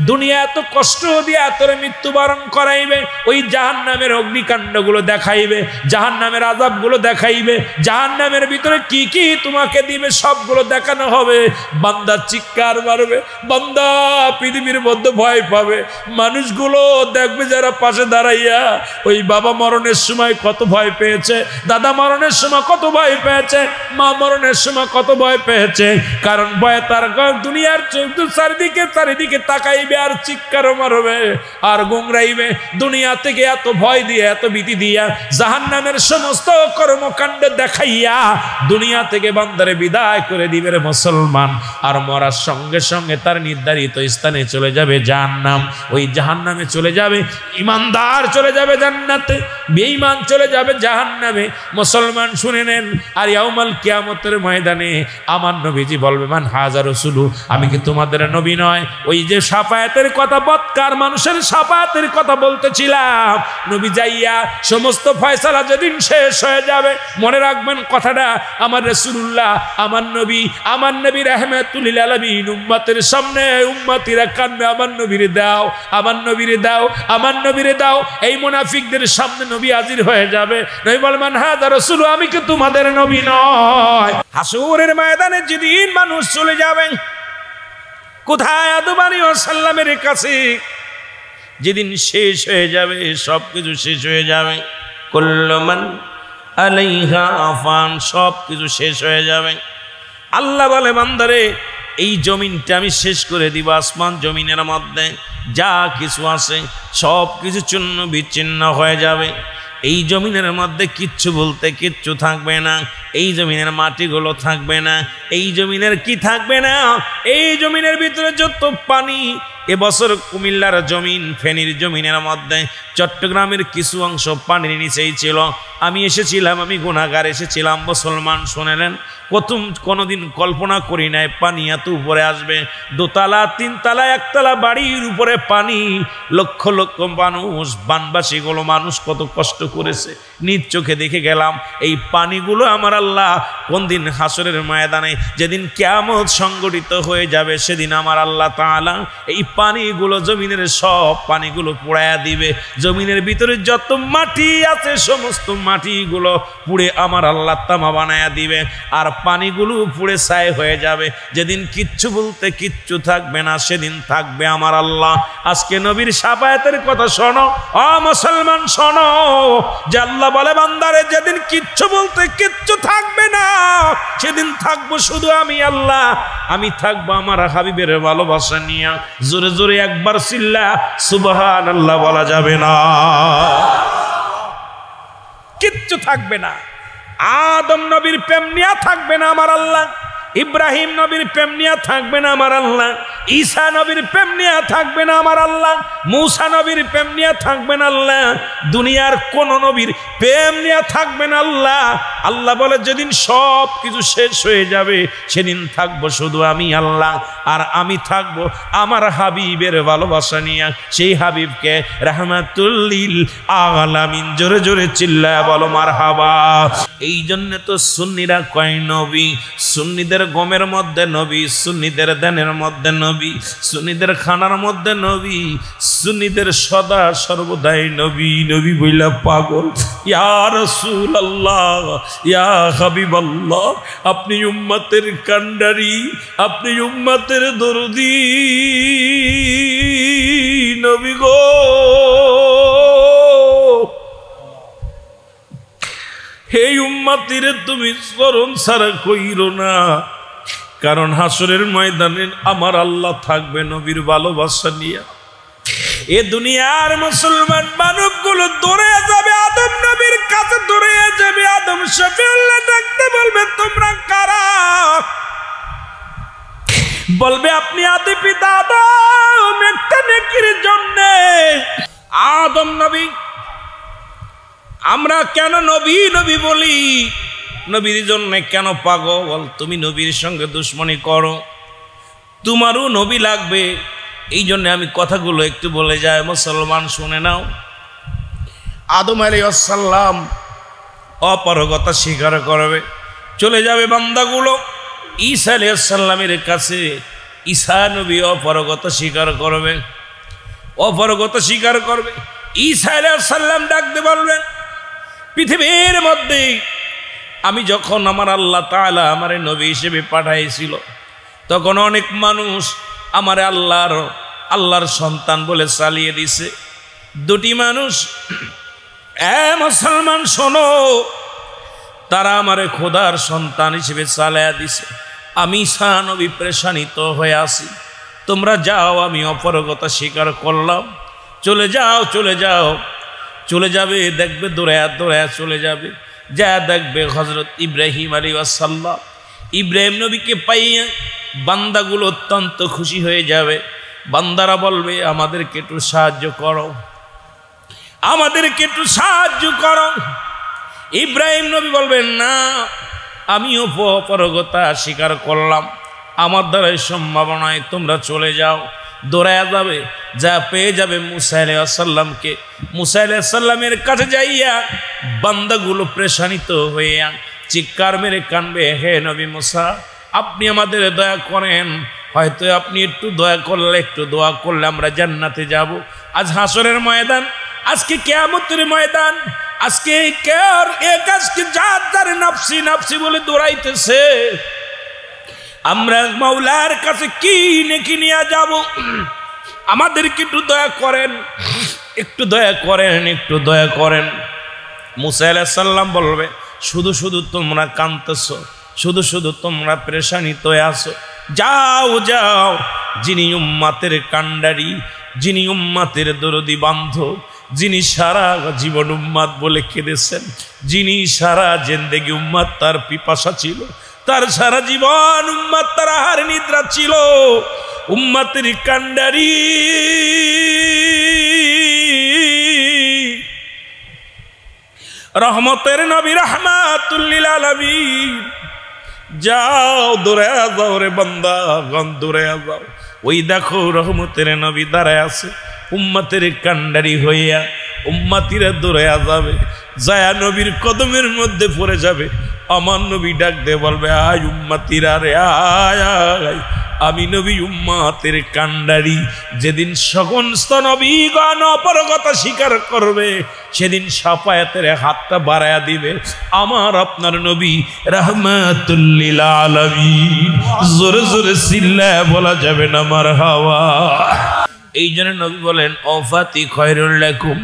দুনিয়া এত কষ্ট দিয়া তোরে মৃত্যুবরণ করাইবে, ওই জাহান্নামের অগ্নিকাণ্ডগুলো দেখাইবে, জাহান্নামের আযাবগুলো দেখাইবে, জাহান্নামের ভিতরে কি কি তোমাকে দিবে সবগুলো দেখানো হবে। বান্দা চিৎকার মারবে, বান্দা পৃথিবীর মধ্যে ভয় পাবে। মানুষগুলো দেখবে যারা পাশে দাঁড়াইয়া ওই বাবা মরণের সময় কত ভয় পেয়েছে, দাদা মরণের সময় কত ভয় পেয়েছে, মা মরণের সময় কত ভয় পেয়েছে। কারণ ভয়ে তার দুনিয়ার চারিদিকে তাকাইবে আর চিৎকারও মারবে আর গুংরাইবে। দুনিয়া থেকে এত ভয় দিয়ে এত ভীতি দিয়া জাহান্নামের সমস্ত কর্মকাণ্ড দেখাইয়া দুনিয়া থেকে বান্দারে বিদায় করে দিবে রে মুসলমান। আর মরার সঙ্গে সঙ্গে তার নির্ধারিত স্থানে চলে যাবে জাহান্নাম। ওই জাহান্নামে চলে যাবে ইমানদার, চলে যাবে জান্নাতে, বেঈমান চলে যাবে জাহান্নামে। মুসলমান শুনে নেন। আর ইয়াউমাল কিয়ামতের ময়দানে আমার নবীজি বলবে, মান হাজা রাসূলু, আমি কি তোমাদের নবী নয়? ওই যে শাফায়াতের কথা, বৎকার মানুষের শাফায়াতের কথা বলতেছিলাম, নবী যাইয়া সমস্ত ফয়সালা যেদিন শেষ হয়ে যাবে, মনে রাখবেন কথাটা, আমার রাসূলুল্লাহ, আমার নবী রাহমাতুল লিল আলামিন উম্মতের সামনে উম্মতিরা কান্দে, আমার নবীরে দাও, আমার নবীরে দাও, আমার নবীরে দাও। এই মুনাফিকদের সামনে নবী হাজির হয়ে যাবে। নবী বলবেন, মান হাজা রাসূলু, আমি কি তোমাদের নবী নয়? হাসরের ময়দানে যেদিন মানুষ চলে যাবেন কোথায়? আদম আলাইহিস সালামের কাছে। যেদিন শেষ হয়ে যাবে, সবকিছু শেষ হয়ে যাবে, কুল্লু মান আলাইহা ফান, সবকিছু শেষ হয়ে যাবে। আল্লাহ বলে, বান্দারে এই জমিনটা আমি শেষ করে দিব। আসমান জমিনের মধ্যে যা কিছু আছে সব কিছু চূর্ণ বিচ্ছিন্ন হয়ে যাবে। এই জমিনের মধ্যে কিচ্ছু বলতে কিচ্ছু থাকবে না। এই জমিনের মাটিগুলো থাকবে না। এই জমিনের কি থাকবে না? এই জমিনের ভিতরে যত পানি, এবছর কুমিল্লার জমিন, ফেনীর জমিনের মধ্যে চট্টগ্রামের কিছু অংশ পানির নিচেই ছিল। আমি এসেছিলাম, আমি গুনাহগার এসেছিলাম। মুসলমান শুনেলেন, কোনোদিন কল্পনা করি নাই পানি এত উপরে আসবে। দোতলা, তিনতলা, একতলা বাড়ির উপরে পানি। লক্ষ লক্ষ মানুষ, বানবাসীগুলো মানুষ কত কষ্ট করেছে, নিজ চোখে দেখে গেলাম। এই পানিগুলো আমার আল্লাহ কোন দিন হাসরের ময়দানে যেদিন কিয়ামত সংগঠিত হয়ে যাবে, সেদিন আমার আল্লাহ তাআলা এই পানিগুলো, জমিনের সব পানিগুলো পোড়ায়া দিবে। জমিনের ভিতরে যত মাটি আছে সমস্ত মাটিগুলো পুড়ে আমার আল্লাহ তামা বানায়া দিবে। আর পানিগুলো পুড়ে ছাই হয়ে যাবে। যেদিন কিচ্ছু বলতে কিচ্ছু থাকবে না, সেদিন থাকবে আমার আল্লাহ। আজকে নবীর শাফায়াতের কথা শোনো, ও মুসলমান শোনো, যে আল্লাহ বলে, বান্দারে যেদিন কিচ্ছু বলতে কিচ্ছু থাকবে না, সেদিন থাকবো শুধু আমি আল্লাহ। আমি থাকবো আমার হাবিবের ভালোবাসা নিয়ে। জোরে জোরে একবার চিল্লা সুবহানাল্লাহ বলা যাবে না? কিচ্ছু থাকবে না। আদম নবীর প্রেম নিয়ে থাকবে না আমার আল্লাহ, ইব্রাহিম নবীর প্রেম নিয়ে থাকবে না আমার আল্লাহ, ঈসা নবীর প্রেম নিয়ে থাকবে না আমার আল্লাহ, মূসা নবীর প্রেম নিয়ে থাকবে না আল্লাহ, দুনিয়ার কোন নবীর প্রেম নিয়ে থাকবে না আল্লাহ। আল্লাহ বলে, যেদিন সব কিছু শেষ হয়ে যাবে, সেদিন থাকবো শুধু আমি আল্লাহ। আর আমি থাকবো আমার হাবিবের ভালোবাসা নিয়ে। সেই হাবিবকে রাহমাতুল লিল আলামিন। জোরে জোরে চিল্লায় বলো মারহাবা। এই জন্য তো সুন্নিরা কয় নবী, সুন্নিদের গমের মধ্যে নবী, সুন্নিদের দানের মধ্যে নবী, সুন্নিদের খানার মধ্যে নবী, সুন্নিদের সদা সর্বদাই নবী। নবী বইলা পাগল, ইয়া রাসূলুল্লাহ, ইয়া হাবিবাল্লাহ, আপনি উম্মতের কান্ডারি, আপনি উম্মতের দরদি নবী গো। হে উম্মতিরে তুমি চরণ ছাড়া কইরো না, কারণ হাসরের ময়দানে আমার আল্লাহ থাকবে নবীর ভালোবাসা নিয়ে। এ দুনিয়ার মুসলমান মানবগুলো দৌড়ে যাবে আদম নবীর কাছে, দৌড়ে যাবে আদম শফিউল্লাহ, ডাকতে বলবে, তোমরা কারা? বলবে, আপনি আদি পিতা আদম, একটা নেকির জন্য। আদম নবী, আমরা কেন নবী নবী বলি? নবীর জন্য কেন পাগল? তুমি নবীর সঙ্গে দুশ্মনী করো, তোমারও নবী লাগবে। এই জন্য আমি কথাগুলো একটু বলে যাই, মুসলমান শুনে নাও। আদম আলাইহিস সালাম অপারগতা স্বীকার করবে, চলে যাবে বান্দাগুলো ঈসা আলাইহিস সালামের কাছে। ঈসা নবী অপারগতা স্বীকার করবে, অপারগতা স্বীকার করবে। ঈসা আলাইহিস সালাম ডাকতে বলবেন, পৃথিবীর মধ্যে আমি যখন আমার আল্লাহ তাআলা আমার নবী হিসেবে পাঠাইছিল, তখন অনেক মানুষ আমার আল্লাহর সন্তান বলে চালিয়ে দিছে। দুটি মানুষ, মুসলমান শোনো, তারা আমারে খোদার সন্তান হিসেবে চালাইয়া দিছে। আমি ঈসা নবী পেরেশানিত হয়ে আছি, তোমরা যাও, আমি অপারগতা স্বীকার করলাম, চলে যাও, চলে যাও। চলে যাবে, দেখবে দৌড়ায়া দৌড়ায়া চলে যাবে, যা দেখবে হযরত ইব্রাহিম আলাইহিস সালাম, ইব্রাহিম নবীকে পাইয়া বান্দাগুলো অত্যন্ত খুশি হয়ে যাবে। বান্দারা বলবে, আমাদেরকে একটু সাহায্য করো, আমাদেরকে একটু সাহায্য করো। ইব্রাহিম নবী বলবেন, না, আমিও অপারগতা স্বীকার করলাম, আমার দ্বারাই সম্ভব নয়, তোমরা চলে যাও। দৌড়ায়া যাবে, যা পেয়ে যাবে মুসা আলাইহিস সালামকে। মুসা আলাইহিস সালামের কাছে যাইয়া বান্দাগুলো পেরেশানিত হইয়া চিৎকার মেরে কানবে, হে নবী মুসা, আপনি আমাদের দয়া করেন, হয়তো আপনি একটু দয়া করলে, একটু দোয়া করলে আমরা জান্নাতে যাব। আজ হাসরের ময়দান, আজকে কিয়ামতের ময়দান, আজকে আজকে যার নাফসি নাফসি বলে দৌড়াইতেছে, আমরা মাওলার কাছে কি নেকি নিয়ে যাব? আমাদেরকে একটু দয়া করেন, একটু দয়া করেন, একটু দয়া করেন। মুসা আলাইহিস সালাম বলবে, শুধু শুধু তোমরা কাঁদতেছ, শুধু শুধু তোমরা পেরেশানিত হয়ে আছো, যাও যাও, যিনি উম্মতের কান্ডারি, যিনি উম্মতের দরদি বান্ধব, যিনি সারা জীবন উম্মত বলে কেঁদেছেন, যিনি সারা জিন্দেগি উম্মত তার পিপাসা ছিল, তার সারা জীবন উম্মত তার আহার নিদ্রা ছিল, উম্মতের কান্ডারি রহমতের নবী রাহমাতুল লিল আলামিন, যাও দৌড়ে যাও রে বান্দা, দৌড়ে যাও। ওই দেখো রহমতের নবী দাঁড়ায় আছে, উম্মতের কান্ডারি হইয়া উম্মতিরা দৌড়ে যাবে, যায়া নবীর কদমের মধ্যে পড়ে যাবে। আমার নবী ডাক দিয়ে বলবে, আয় উম্মতিরা রে, আয় আয়, আমি নবী উম্মতের কান্ডারি। যেদিন সমস্ত নবীগণ অপারগতা স্বীকার করবে, সেদিন শাফায়াতের হাতটা বাড়ায়া দিবে আমার আপনার নবী রাহমাতুল লিল আলামিন। জোরে জোরে চিল্লায় বলা যাবে না মারহাবা। এই জন্য নবী বলেন, ওয়াফাতি খায়রুল লাকুম,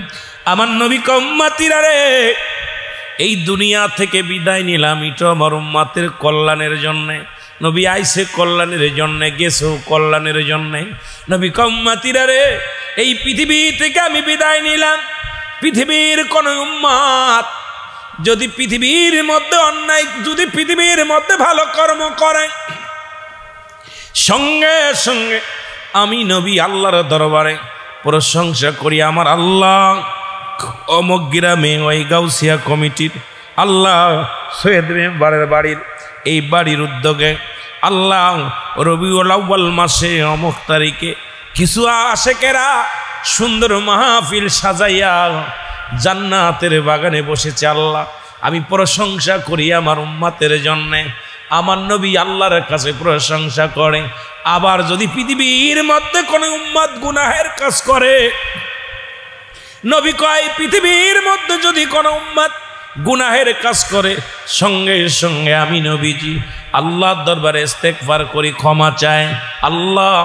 আমার নবী উম্মতিরা রে, এই দুনিয়া থেকে বিদায় নিলাম, এটা আমার উম্মতের কল্যাণের জন্যে। নবী আইসে কল্যাণের জন্যে, গেছেও কল্যাণের জন্যে। নবী উম্মতিরা রে, এই পৃথিবী থেকে আমি বিদায় নিলাম। পৃথিবীর কোন উম্মত যদি পৃথিবীর মধ্যে অন্যায়, যদি পৃথিবীর মধ্যে ভালো কর্ম করে, সঙ্গে সঙ্গে আমি নবী আল্লাহর দরবারে প্রশংসা করি, আমার আল্লাহ অমুক গ্রামে ওই গাউসিয়া কমিটির আল্লাহ সৈয়দ মেম্বারের বাড়ির, এই বাড়ির উদ্যোগে আল্লাহ রবিউল আউয়াল মাসে অমুক তারিখে কিছু আশেকেরা সুন্দর মাহফিল সাজাইয়া জান্নাতের বাগানে বসেছে। আল্লাহ আমি প্রশংসা করি আমার উম্মতের জন্যে। আমার নবী আল্লাহর কাছে প্রশংসা করে। আবার যদি পৃথিবীর মধ্যে কোনো উম্মত গুনাহের কাজ করে, নবী কয় পৃথিবীর মধ্যে যদি কোনো উম্মত গুনাহের কাজ করে, সঙ্গে সঙ্গে আমি নবীজি আল্লাহর দরবারে ইস্তেগফার করি, ক্ষমা চাই, আল্লাহ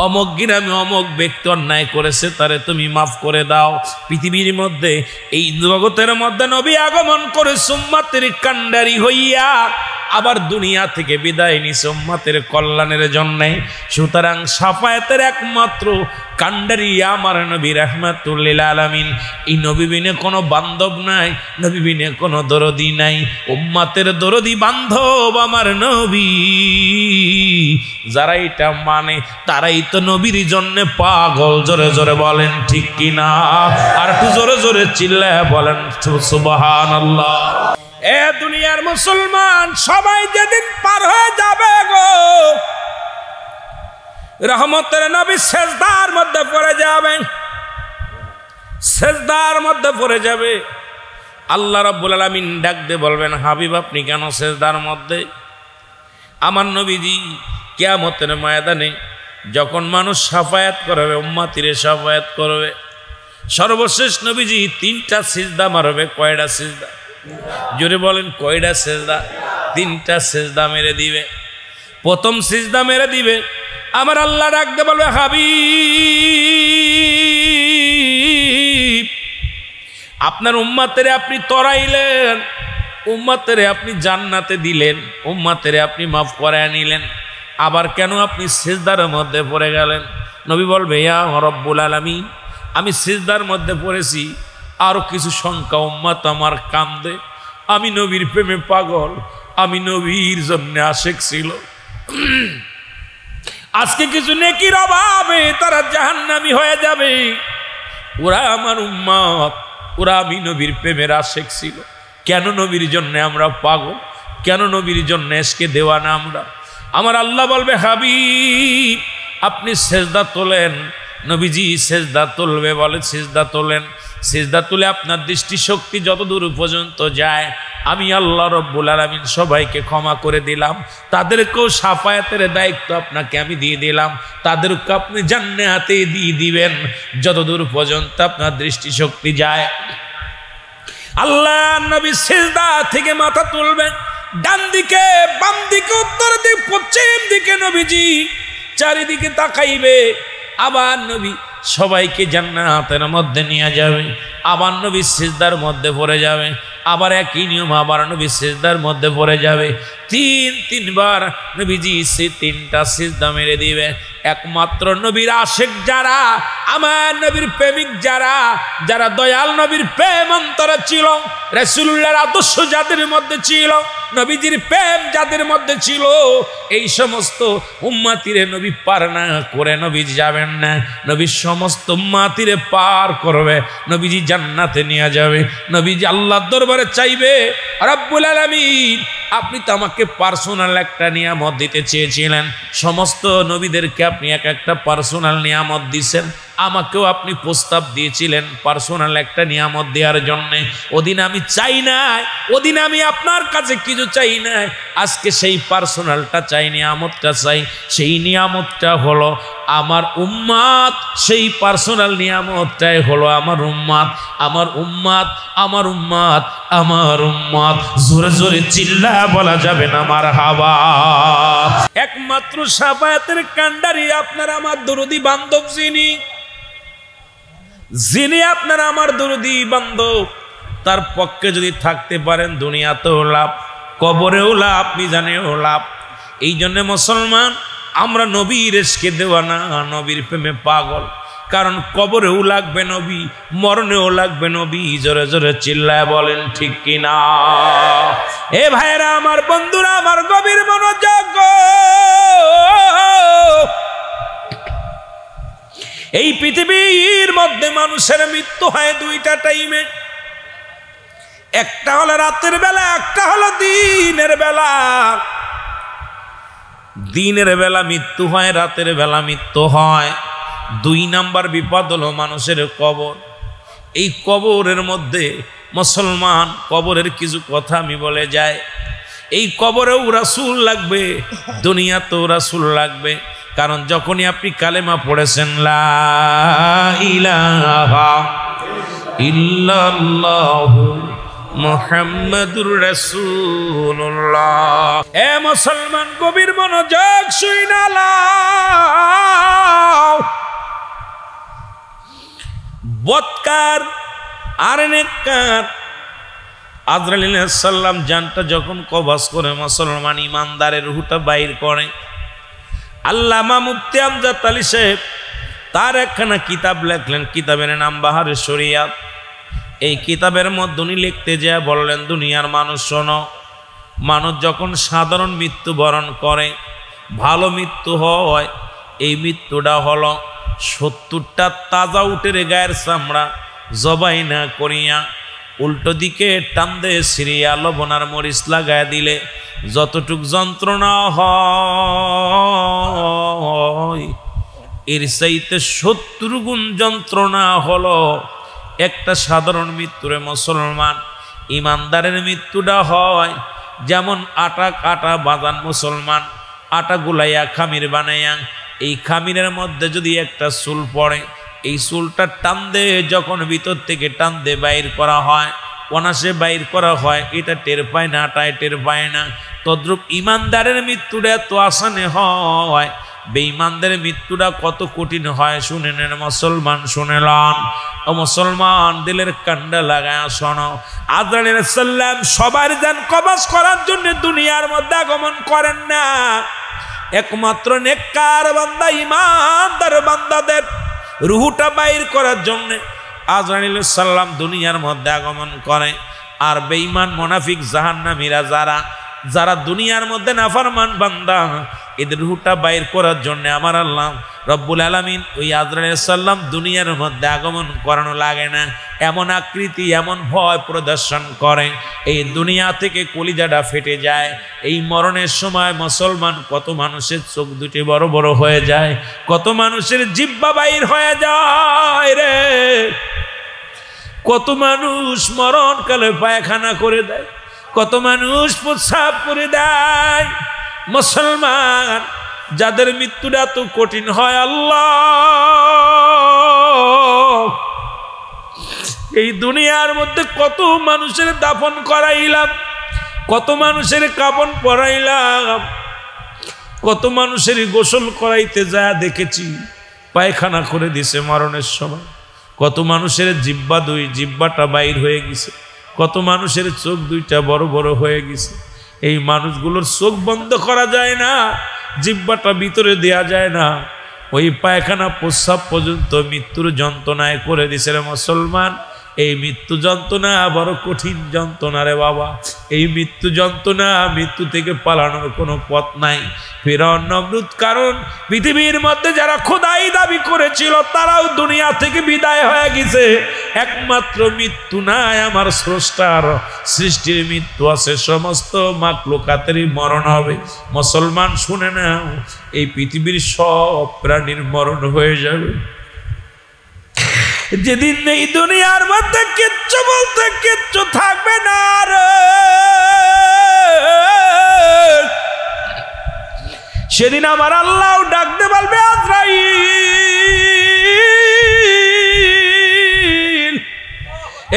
অমুক গ্রামে অমুক ব্যক্তি অন্যায় করেছে, তারে তুমি মাফ করে দাও। পৃথিবীর মধ্যে এই জগতের মধ্যে নবী আগমন করে উম্মতের কান্ডারি হইয়া আবার দুনিয়া থেকে বিদায় নিছে উম্মতের কল্যাণের জন্যে। সুতরাং শাফায়াতের একমাত্র কান্ডারি আমার নবী রাহমাতুল লিল আলামিন। এই নবী বিনে কোনো বান্ধব নাই, নবী বিনে কোনো দরদি নাই। উম্মতের দরদি বান্ধব আমার নবী। যারা এটা মানে তারাই তো নবীর জন্য পাগল। জোরে জোরে বলেন ঠিক কিনা? আর একটু জোরে জোরে চিল্লায় বলেন সুবহানাল্লাহ। এ দুনিয়ার মুসলমান সবাই যেদিন পার হয়ে যাবে গো, রহমতের নবী সেজদার মধ্যে পড়ে যাবে, সেজদার মধ্যে পড়ে যাবে। আল্লাহ রাব্বুল আলামিন ডাক দিয়ে বলবেন, হাবিব আপনি কেন সেজদার মধ্যে? আমার নবীজি কিয়ামতের ময়দানে যখন মানুষ সাফায়াত করবে, উম্মতিরে সাফায়াত করবে, সর্বশেষ নবীজি 3টা সিজদা মারবে। কয়টা সিজদা? জোরে বলেন, কয়টা সিজদা? 3টা সিজদা মেরে দিবে। প্রথম সিজদা মেরে দিবে, আমার আল্লাহ ডাকতে বলবে, হাবিব, আপনার উম্মতেরে আপনি তরাইলেন, উম্মতেরে আপনি জান্নাতে দিলেন, উম্মতেরে আপনি মাফ করায় নিলেন, আবার কেন আপনি সিজদার মধ্যে পড়ে গেলেন? নবী বলবে, ইয়া রব্বুল আলামিন, আমি সিজদার মধ্যে পড়েছি, আরো কিছু সংখ্যা উম্মত আমার কান্দে, আমি নবীর প্রেমে পাগল, আমি নবীর জন্য আশেক ছিল, আজকে কিছু নেকির অভাবে তারা জাহান্নামী হয়ে যাবে, ওরা আমার উম্মত, ওরা আমি নবীর প্রেমের আশেক ছিল, কেন নবীর জন্য আমরা পাগল, কেন নবীর জন্য এসকে দেওয়ানা আমরা? আমার আল্লাহ বলবে, হাবিব আপনি সেজদা তোলেন। নবীজি সেজদা তুলবে, বলে সিজদা তোলেন। সিজদা তুলে আপনার দৃষ্টিশক্তি যত দূর পর্যন্ত যায়, আমি আল্লাহ রব্বুল আলামিন সবাইকে ক্ষমা করে দিলাম, তাদেরকেও সাফায়াতের দায়িত্ব আপনাকে আমি দিয়ে দিলাম, তাদেরকে আপনি জান্নাতে দিয়ে দিবেন যত দূর পর্যন্ত আপনার দৃষ্টিশক্তি যায়। আল্লাহ নবী সিজদা থেকে মাথা তুলবেন, ডান দিকে, বাম দিকে, উত্তর দিকে, পশ্চিম দিকে নবীজি চারিদিকে তাকাইবে, আবার নবী সবাইকে জান্নাতের মধ্যে নিয়ে যাবে, আবার নবী সিজদার মধ্যে পড়ে যাবে, আবার একই নিয়ম, আবার নবী সিজদার মধ্যে পড়ে যাবে। তিনবার নবীজি সে 3টা সিজদা মেরে দিবে। একমাত্র নবীর আশেক যারা, আমার নবীর প্রেমিক যারা, যারা দয়াল নবীর প্রেম অন্তরে ছিল, রাসূলুল্লাহর আদর্শ যাদের মধ্যে ছিল, নবীজির প্রেম যাদের মধ্যে ছিল, এই সমস্ত উম্মতিরে নবী পার না করে নবীজি যাবেন না, নবী সমস্ত উম্মতিরে পার করবে, নবীজি জান্নাতে নিয়ে যাবে। নবীজি আল্লাহর দরবারে চাইবে, রব্বুল আলামিন আপনি তো আমাকে পার্সোনাল একটা নিয়ামত দিতে চেয়েছিলেন, সমস্ত নবীদেরকে আপনি এক একটা পার্সোনাল নিয়ামত দিয়েছেন, আমাকেও আপনি প্রস্তাব দিয়েছিলেন পার্সোনাল একটা নিয়ামত দেওয়ার জন্যে। ওদিন আমি চাই নাই, ওদিন আমি আপনার কাছে কিছু চাই নাই, আজকে সেই পার্সোনালটা চাই, নিয়ামতটা চাই। সেই নিয়ামতটা হলো আমার উম্মাত, সেই পার্সোনাল নিয়ামতটাই হলো আমার উম্মাত, আমার উম্মাত, আমার উম্মাত, আমার উম্মাত। জোরে জোরে চিল্লা বলা যাবে না মারহাবা। একমাত্র সাফায়াতের কান্ডারি আপনার আমার দরদি বান্ধব, যিনি আপনার আমার দরদি বান্ধব, তার পক্ষে যদি থাকতে পারেন দুনিয়াতেও লাভ, কবরেও লাভ, মিজানেও লাভ। এই জন্য মুসলমান আমরা নবীর ইশকে দেওয়ানা, নবীর প্রেমে পাগল, কারণ কবরেও লাগবে নবী, মরণেও লাগবে নবী। জোরে জোরে চিল্লায় বলেন ঠিক কিনা? এ ভাইরা আমার, বন্ধুরা আমার, গভীর মনোযোগ। এই পৃথিবীর মধ্যে মানুষের মৃত্যু হয় 2টা টাইমে, একটা হলো রাতের বেলা, একটা হলো দিনের বেলা। দিনের বেলা মৃত্যু হয়, রাতের বেলা মৃত্যু হয়। 2 নাম্বার বিপদ হলো মানুষের কবর। এই কবরের মধ্যে মুসলমান, কবরের কিছু কথা আমি বলে যাই। এই কবরেও রাসূল লাগবে, দুনিয়াতেও রাসূল লাগবে, কারণ যখনই আপনি কালেমা পড়েছেন লা ইলাহা ইল্লাল্লাহু মুহাম্মাদুর রাসূলুল্লাহ। এ মুসলমান, গভীর মনোযোগ শুইনা লাও। বদকার আর নেককার আজরাইল আলাইহিস সালাম জানটা যখন কবজ করে মুসলমান ইমানদারের রূহটা বাইর করে, আল্লামা মুফতি আমজাদ আলী সাহেব তার একখানা কিতাব লেখলেন, কিতাবের নাম বাহারে শরিয়াত। এই কিতাবের মধ্যে উনি লিখতে যা বললেন, দুনিয়ার মানুষ শোনো, মানুষ যখন সাধারণ মৃত্যুবরণ করে, ভালো মৃত্যু হয়, এই মৃত্যুটা হলো 70টা তাজা উটের গায়ের চামড়া জবাই না করিয়া উল্টো দিকে টান দিয়ে সিরিয়া লবণার মরিচ লাগায় দিলে যতটুক যন্ত্রণা হয়, এর চাইতে 70 গুণ যন্ত্রণা হলো একটা সাধারণ মৃত্যুরে। মুসলমান ইমানদারের মৃত্যুটা হয় যেমন আটা কাটা বাঁধান, মুসলমান আটা গুলাইয়া খামির বানাইয়া এই খামিরের মধ্যে যদি একটা চুল পড়ে, এই চুলটা টান দে, যখন ভিতর থেকে টান দে বাইর করা হয়, অনাসে বাইর করা হয়, এটা টের পায় না, টায় টের পায় না। তদ্রূপ ইমানদারের মৃত্যুটা এত আসানে হয়, বেঈমানদের মৃত্যুটা কত কঠিন হয় শুনে নেন মুসলমান, শুনেলাম ও মুসলমান, দিলের কান্ডা লাগায় শোনো। আজরাইল আলাইহিস সালাম সবার জান কবজ করার জন্য দুনিয়ার মধ্যে আগমন করেন না। একমাত্র নেককার বান্দা, ইমানদার বান্দাদের রুহটা বাইর করার জন্য আজরাইল আলাইহিস সালাম দুনিয়ার মধ্যে আগমন করে। আর বেঈমান মুনাফিক জাহান্নামীরা যারা দুনিয়ার মধ্যে নাফরমান বান্দা, এদের রুহটা বাইর করার জন্য আমার আল্লাহ রব্বুল আলামিন ওই আজরাইল আলাইহিস সালাম দুনিয়ার মধ্যে আগমন করানো লাগে না। এমন আকৃতি, এমন ভয় প্রদর্শন করে, এই দুনিয়া থেকে কলিজাটা ফেটে যায়। এই মরণের সময় মুসলমান কত মানুষের চোখ দুটি বড় বড় হয়ে যায়, কত মানুষের জিহ্বা বাইর হয়ে যায় রে, কত মানুষ মরণকালে পায়খানা করে দেয়, কত মানুষ প্রস্রাব করে দেয়। মুসলমান যাদের মৃত্যুটা তো কঠিন হয়, আল্লাহ এই দুনিয়ার মধ্যে কত মানুষের দাফন করাইলাম, কত মানুষের কাফন পরাইলাম, কত মানুষের গোসল করাইতে যা দেখেছি পায়খানা করে দিছে মরণের সময়। কত মানুষের জিহ্বাটা বাইর হয়ে গেছে, কত মানুষের চোখ দুইটা বড় বড় হয়ে গেছে। এই মানুষগুলোর চোখ বন্ধ করা যায় না, জিহ্বাটা ভিতরে দেয়া যায় না, ওই পায়খানা প্রস্রাব পর্যন্ত মৃত্যুর যন্ত্রণায় করে দিছে রে মুসলমান। এই মৃত্যু যন্ত্রণা বড় কঠিন যন্ত্রণা রে বাবা। এই মৃত্যু যন্ত্রণা, মৃত্যু থেকে পালানোর কোনো পথ নাই। ফিরআউন নমরুদ, কারণ পৃথিবীর মধ্যে যারা খোদাই দাবি করেছিল তারাও দুনিয়া থেকে বিদায় হয়ে গেছে। একমাত্র মৃত্যু নাই আমার স্রষ্টার, সৃষ্টির মৃত্যু আছে, সমস্ত মাখলুকাতেরই মরণ হবে। মুসলমান শুনে নাও, এই পৃথিবীর সব প্রাণীর মরণ হয়ে যাবে। যেদিন এই দুনিয়ার মধ্যে কিচ্ছু বলতে কিচ্ছু থাকবে না রে, সেদিন আমার আল্লাহ ডাকতে বলবে, আজরাইল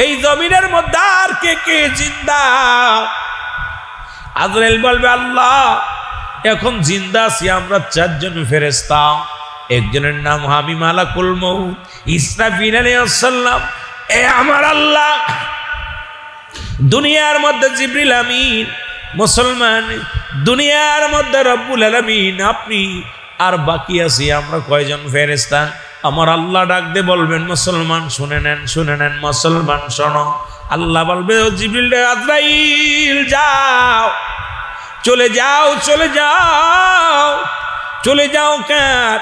এই জমিনের মধ্যে আর কে কে জিন্দা? আজরাইল বলবে, আল্লাহ এখন জিন্দা আছি আমরা চারজন ফেরেশতা। একজনের নাম আমি মালাকুল মউত ইসরাফিল আলাইহিস সালাম। এ আমার আল্লাহ, দুনিয়ার মধ্যে জিবরিল আমিন। মুসলমান দুনিয়ার মধ্যে রব্বুল আলামিন আপনি, আর বাকি আছি আমরা কয়জন ফেরেশতা। আমার আল্লাহ ডাক দিয়ে বলবেন, মুসলমান শুনে নেন, শুনে নেন মুসলমান শোনো। আল্লাহ বলবে, ও জিবরিল, আজরাইল যাও, চলে যাও, চলে যাও, চলে যাও। কার?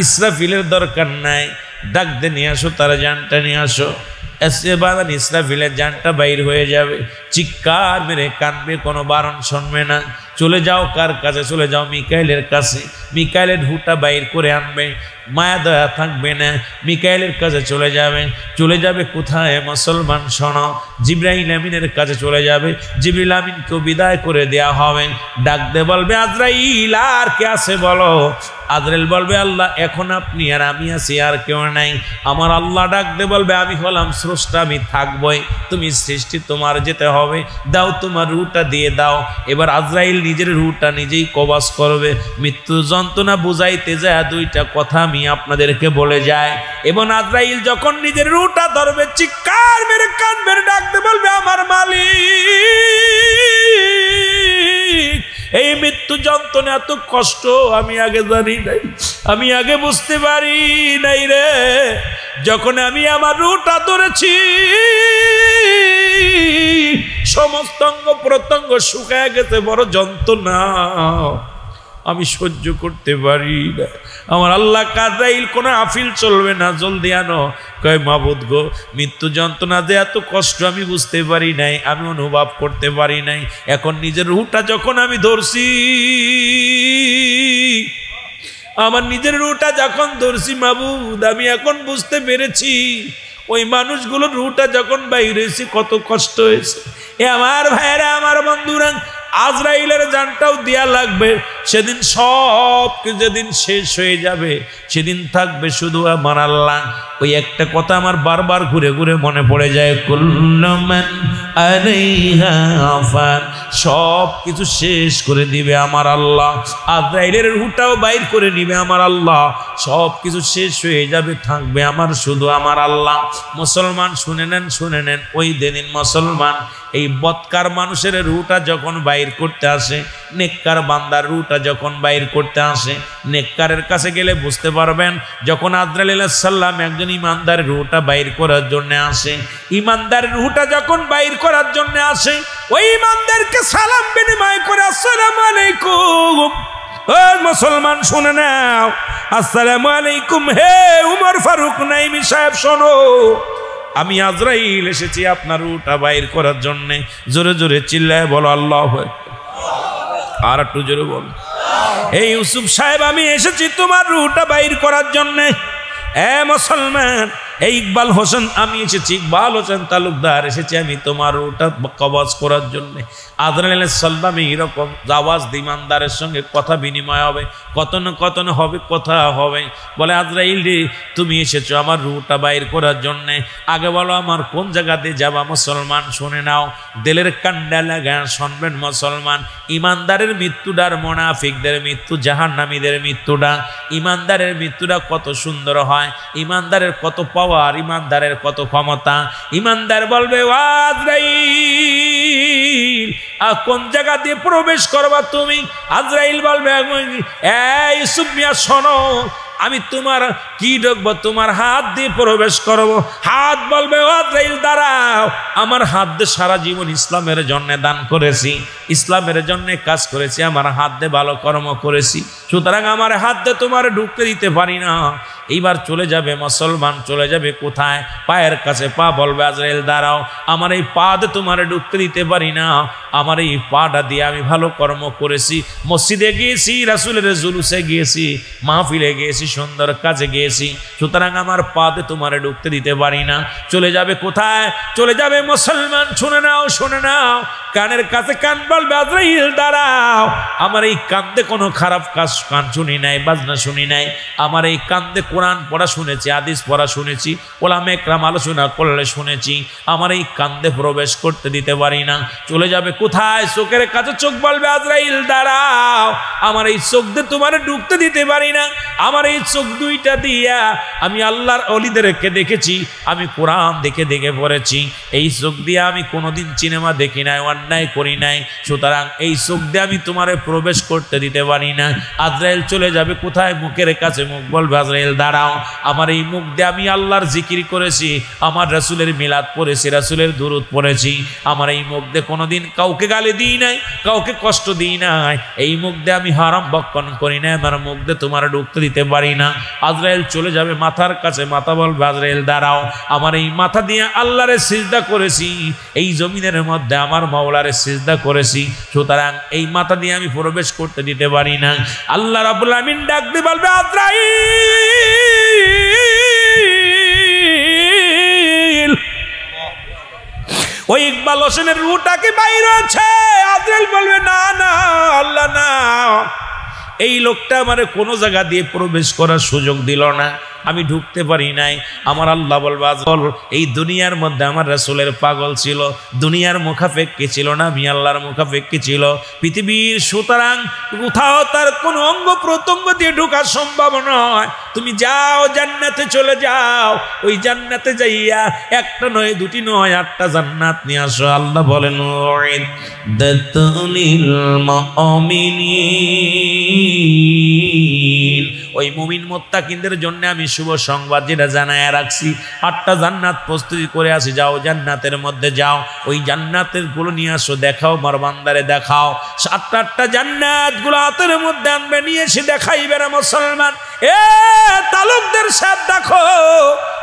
ইসরাফিলের দরকার নাই, ডাক দিয়ে নিয়ে আসো, তারা জানটা নিয়ে আসো। এসে বাদান ইসরাফিলের জানটা বাইর হয়ে যাবে, চিৎকার মেরে কাঁদবে, কোনো বারণ শুনবে না। চলে যাও কার কাছে? চলে যাও মিকাইলের কাছে। মিকাইলের হুটা বাইর করে আনবে, মায়া দয়া থাকবে না, মিকাইলের কাছে চলে যাবে। চলে যাবে কোথায় মুসলমান শোনো? জিবরাইল আমিনের কাছে চলে যাবে। জিবরিল আমিনকেও বিদায় করে দেয়া হবে। ডাক দে বলবে, আজরাইল আর কে আছে বলো? আজরাইল বলবে, আল্লাহ এখন আপনি আর আমি আছি, আর কেউ নাই। আমার আল্লাহ ডাক দে বলবে, আমি হলাম স্রষ্টা, আমি থাকবই, তুমি সৃষ্টি, তোমার যেতে হবে, দাও তোমার রুহটা দিয়ে দাও। এবার আজরাইল নিজের রুহটা নিজেই কবজ করবে। মৃত্যু যন্ত্রণা বুঝাইতে যায় দুইটা কথা আমি আপনাদেরকে বলে যায়। এবং আজরাইল যখন নিজের রুহটা ধরবে, চিৎকার মেরে কাঁদবে, ডাকতে বলবে, আমার মালিক, এই মৃত্যু যন্ত্রণা এত কষ্ট আমি আগে জানি নাই, আমি আগে বুঝতে পারি নাই রে। যখন আমি আমার রুহটা ধরেছি, সমস্ত অঙ্গ প্রত্যঙ্গ শুকায় গেছে, বড় যন্ত্রণা আমি সহ্য করতে পারি না। আমার আল্লাহ কাজাইল কোনো আফিল চলবে না, জলদি আনো। কয়, মাবুদ গো, মৃত্যু যন্ত্রণা যে এত কষ্ট আমি বুঝতে পারি নাই, আমি অনুভব করতে পারি নাই। এখন নিজের রুহটা যখন আমি ধরছি, আমার নিজের রুহটা যখন ধরছি মাবুদ, আমি এখন বুঝতে পেরেছি ওই মানুষগুলোর রুহটা যখন বাইরে হয়েছে কত কষ্ট হয়েছে। এ আমার ভাইয়েরা, আমার বন্ধুরা, আজরাইলের জানটাও দেয়া লাগবে। সেদিন সব যেদিন শেষ হয়ে যাবে, সেদিন থাকবে শুধু আমার আল্লাহ। ওই একটা কথা আমার বারবার ঘুরে ঘুরে মনে পড়ে যায়, কুল্লু মান আলাইহা ফান, সব কিছু শেষ করে দিবে আমার আল্লাহ। আজরাইলের রূহটাও বাইর করে নিবে আমার আল্লাহ। সব কিছু শেষ হয়ে যাবে, থাকবে আমার শুধু আমার আল্লাহ। মুসলমান শুনে নেন, শুনে নেন, ওই দিন মুসলমান এই বদকার মানুষের রূহটা যখন বাইর করতে আসে, নেককার বান্দার রূহটা যখন বাইর করতে আসে, নেককারের কাছে গেলে বুঝতে পারবেন, যখন আজরাইল আলাইহিস সালাম একজন ইমানদারের রূহটা বাইর করার জন্য আসে, ইমানদারের রূহটা যখন বাইর করার জন্য আসে, ওই ইমানদারকে সালাম বিনিময় করে আসসালামু আলাইকুম। ও মুসলমান শুনে নাও, আসসালামু আলাইকুম। হে উমর ফারুক নাইমি সাহেব শোনো, আমি আজরাইল এসেছি আপনার রূহটা বাইর করার জন্য। জোরে জোরে চিল্লায় বলো আল্লাহু আকবার। আর একটু জোরে বলো, এই ইউসুফ সাহেব আমি এসেছি তোমার রূহটা বাইর করার জন্য। এ মুসলমান, এই ইকবাল হোসেন আমি এসেছি, ইকবাল হোসেন তালুকদার এসেছি আমি তোমার রূহটা কবজ করার জন্য। আজরাইল আলাইহিস সালাম এরকম আওয়াজ ইমানদারের সঙ্গে কথা বিনিময় হবে, কত না হবে, কথা হবে। বলে আজরাইল রে, তুমি এসেছো আমার রূহটা বাইর করার জন্য, আগে বলো আমার কোন জায়গাতে যাবা। মুসলমান শুনে নাও, দিলের কান্ডা লাগা শুনবেন মুসলমান। ইমানদারের মৃত্যুটার, মুনাফিকদের মৃত্যু, জাহান্নামীদের মৃত্যুটা, ইমানদারের মৃত্যুটা কত সুন্দর হয়, ইমানদারের কত পাওয়ার, ইমানদারের কত ক্ষমতা। ইমানদার বলবে আজরাইল কোন জায়গা দিয়ে প্রবেশ করবা তুমি? আজরাইল বলবে এই ইউসুফ মিয়া শোনো, আমি তোমার কি ঢুকবো, তোমার হাত দিয়ে প্রবেশ করবো। হাত বলবে আজরাইল দাঁড়াও, আমার হাত দিয়ে সারা জীবন ইসলামের জন্য দান করেছি, ইসলামের জন্য কাজ করেছি, আমার হাত দিয়ে ভালো কর্ম করেছি, সুতরাং আমার হাত দিয়ে তোমার ঢুকতে দিতে পারি না। এইবার চলে যাবে মুসলমান, চলে যাবে কোথায়? পায়ের কাছে পা। বলবে আজরাইল দাঁড়াও, আমার এই পা দিয়ে তোমার ঢুকতে দিতে পারি না, আমার এই পাটা দিয়ে আমি ভালো কর্ম করেছি, মসজিদে গিয়েছি, রাসূলের জুলুসে গিয়েছি, মাহফিলে গিয়েছি, সুন্দর কাজে গিয়েছি, সুতরাং আমার পা দিয়ে তোমার ঢুকতে দিতে পারি না। চলে যাবে কোথায়? চলে যাবে মুসলমান, শুনে নাও, শুনে নাও, কানের কাছে কান। বলবে আজরাইল দাঁড়াও, আমার এই কান্দে কোনো খারাপ কাজ কান শুনি নাই, বাজনা শুনি নাই, আমার এই কান্দে কোরআন পড়া শুনেছি, হাদিস পড়া শুনেছি, ওলামা ইকরাম আলোচনা করলে শুনেছি, আমার এই কান্দে প্রবেশ করতে দিতে পারি না। চলে যাবে কোথায়? চোখের কাছে চোখ। বলবে আজরাইল দাঁড়াও, আমার এই চোখ দিয়ে তোমার ঢুকতে দিতে পারি না, আমার এই চোখ দুইটা দিয়া আমি আল্লাহর ওলিদেরকে দেখেছি, আমি কোরআন দেখে দেখে পড়েছি, এই চোখ দিয়ে আমি কোনোদিন সিনেমা দেখি নাই, অন্যায় করি নাই, সুতরাং এই চোখ দিয়ে আমি তোমারে প্রবেশ করতে দিতে পারি না। আজরাইল চলে যাবে কোথায়? মুখের কাছে মুখ। বলবে আজরাইল দাঁড়াও, আমার এই মুখ দিয়ে আমি আল্লাহর জিকির করেছি, আমার রাসূলের মিলাদ পড়েছি, রাসূলের দুরূদ পড়েছি, আমার এই মুখ দিয়ে কোনোদিন কাউকে গালি দিই নাই, কাউকে কষ্ট দিই নাই, এই মুখ দিয়ে আমি হারাম ভক্ষণ করি না, আমার মুখ দিয়ে তোমার ঢুকতে দিতে পারি না। আজরাইল চলে যাবে মাথার কাছে। মাথা। বলবে আজরাইল দাঁড়াও, আমার এই মাথা দিয়ে আল্লাহরে সিজদা করেছি, এই জমিনের মধ্যে আমার মাওলারে সিজদা করেছি, সুতরাং এই মাথা দিয়ে আমি প্রবেশ করতে দিতে পারি না। আল্লাহ রাব্বুল আমিন ডাক দিয়ে বলবে আজরাইল, ওই ইকবাল হোসেনের রূহটাকে বাইরে আছে। আজরাইল বলবে না না আল্লাহ না, এই লোকটা আমারে কোনো জায়গা দিয়ে প্রবেশ করার সুযোগ দিল না, আমি ঢুকতে পারি নাই। আমার আল্লাহ বলবা এই দুনিয়ার মধ্যে আমার রাসূলের পাগল ছিল, দুনিয়ার মুখাপেক্ষী ছিল না, আমি আল্লাহর মুখাপেক্ষী ছিল পৃথিবীর, সুতরাং কোথাও তার কোনো অঙ্গ প্রত্যঙ্গ দিয়ে ঢোকা সম্ভব নয়। তুমি যাও জান্নাতে চলে যাও, ওই জান্নাতে যাইয়া একটা নয়, দুটি নয়, 8টা জান্নাত নিয়ে আসো। আল্লাহ বলেন ওই মুমিন মুত্তাকিনদের জন্য আমি শুভ সংবাদ যেটা জানায় রাখছি, 8টা জান্নাত প্রস্তুতি করে আসি, যাও জান্নাতের মধ্যে যাও, ওই জান্নাতের গুলো নিয়ে আসো, দেখাও আমার বান্দারে, দেখাও। 7টা জান্নাত গুলো হাতের মধ্যে আনবে, নিয়ে এসে দেখাইবে না মুসলমান। এ তালুকদার সাহেব দেখো,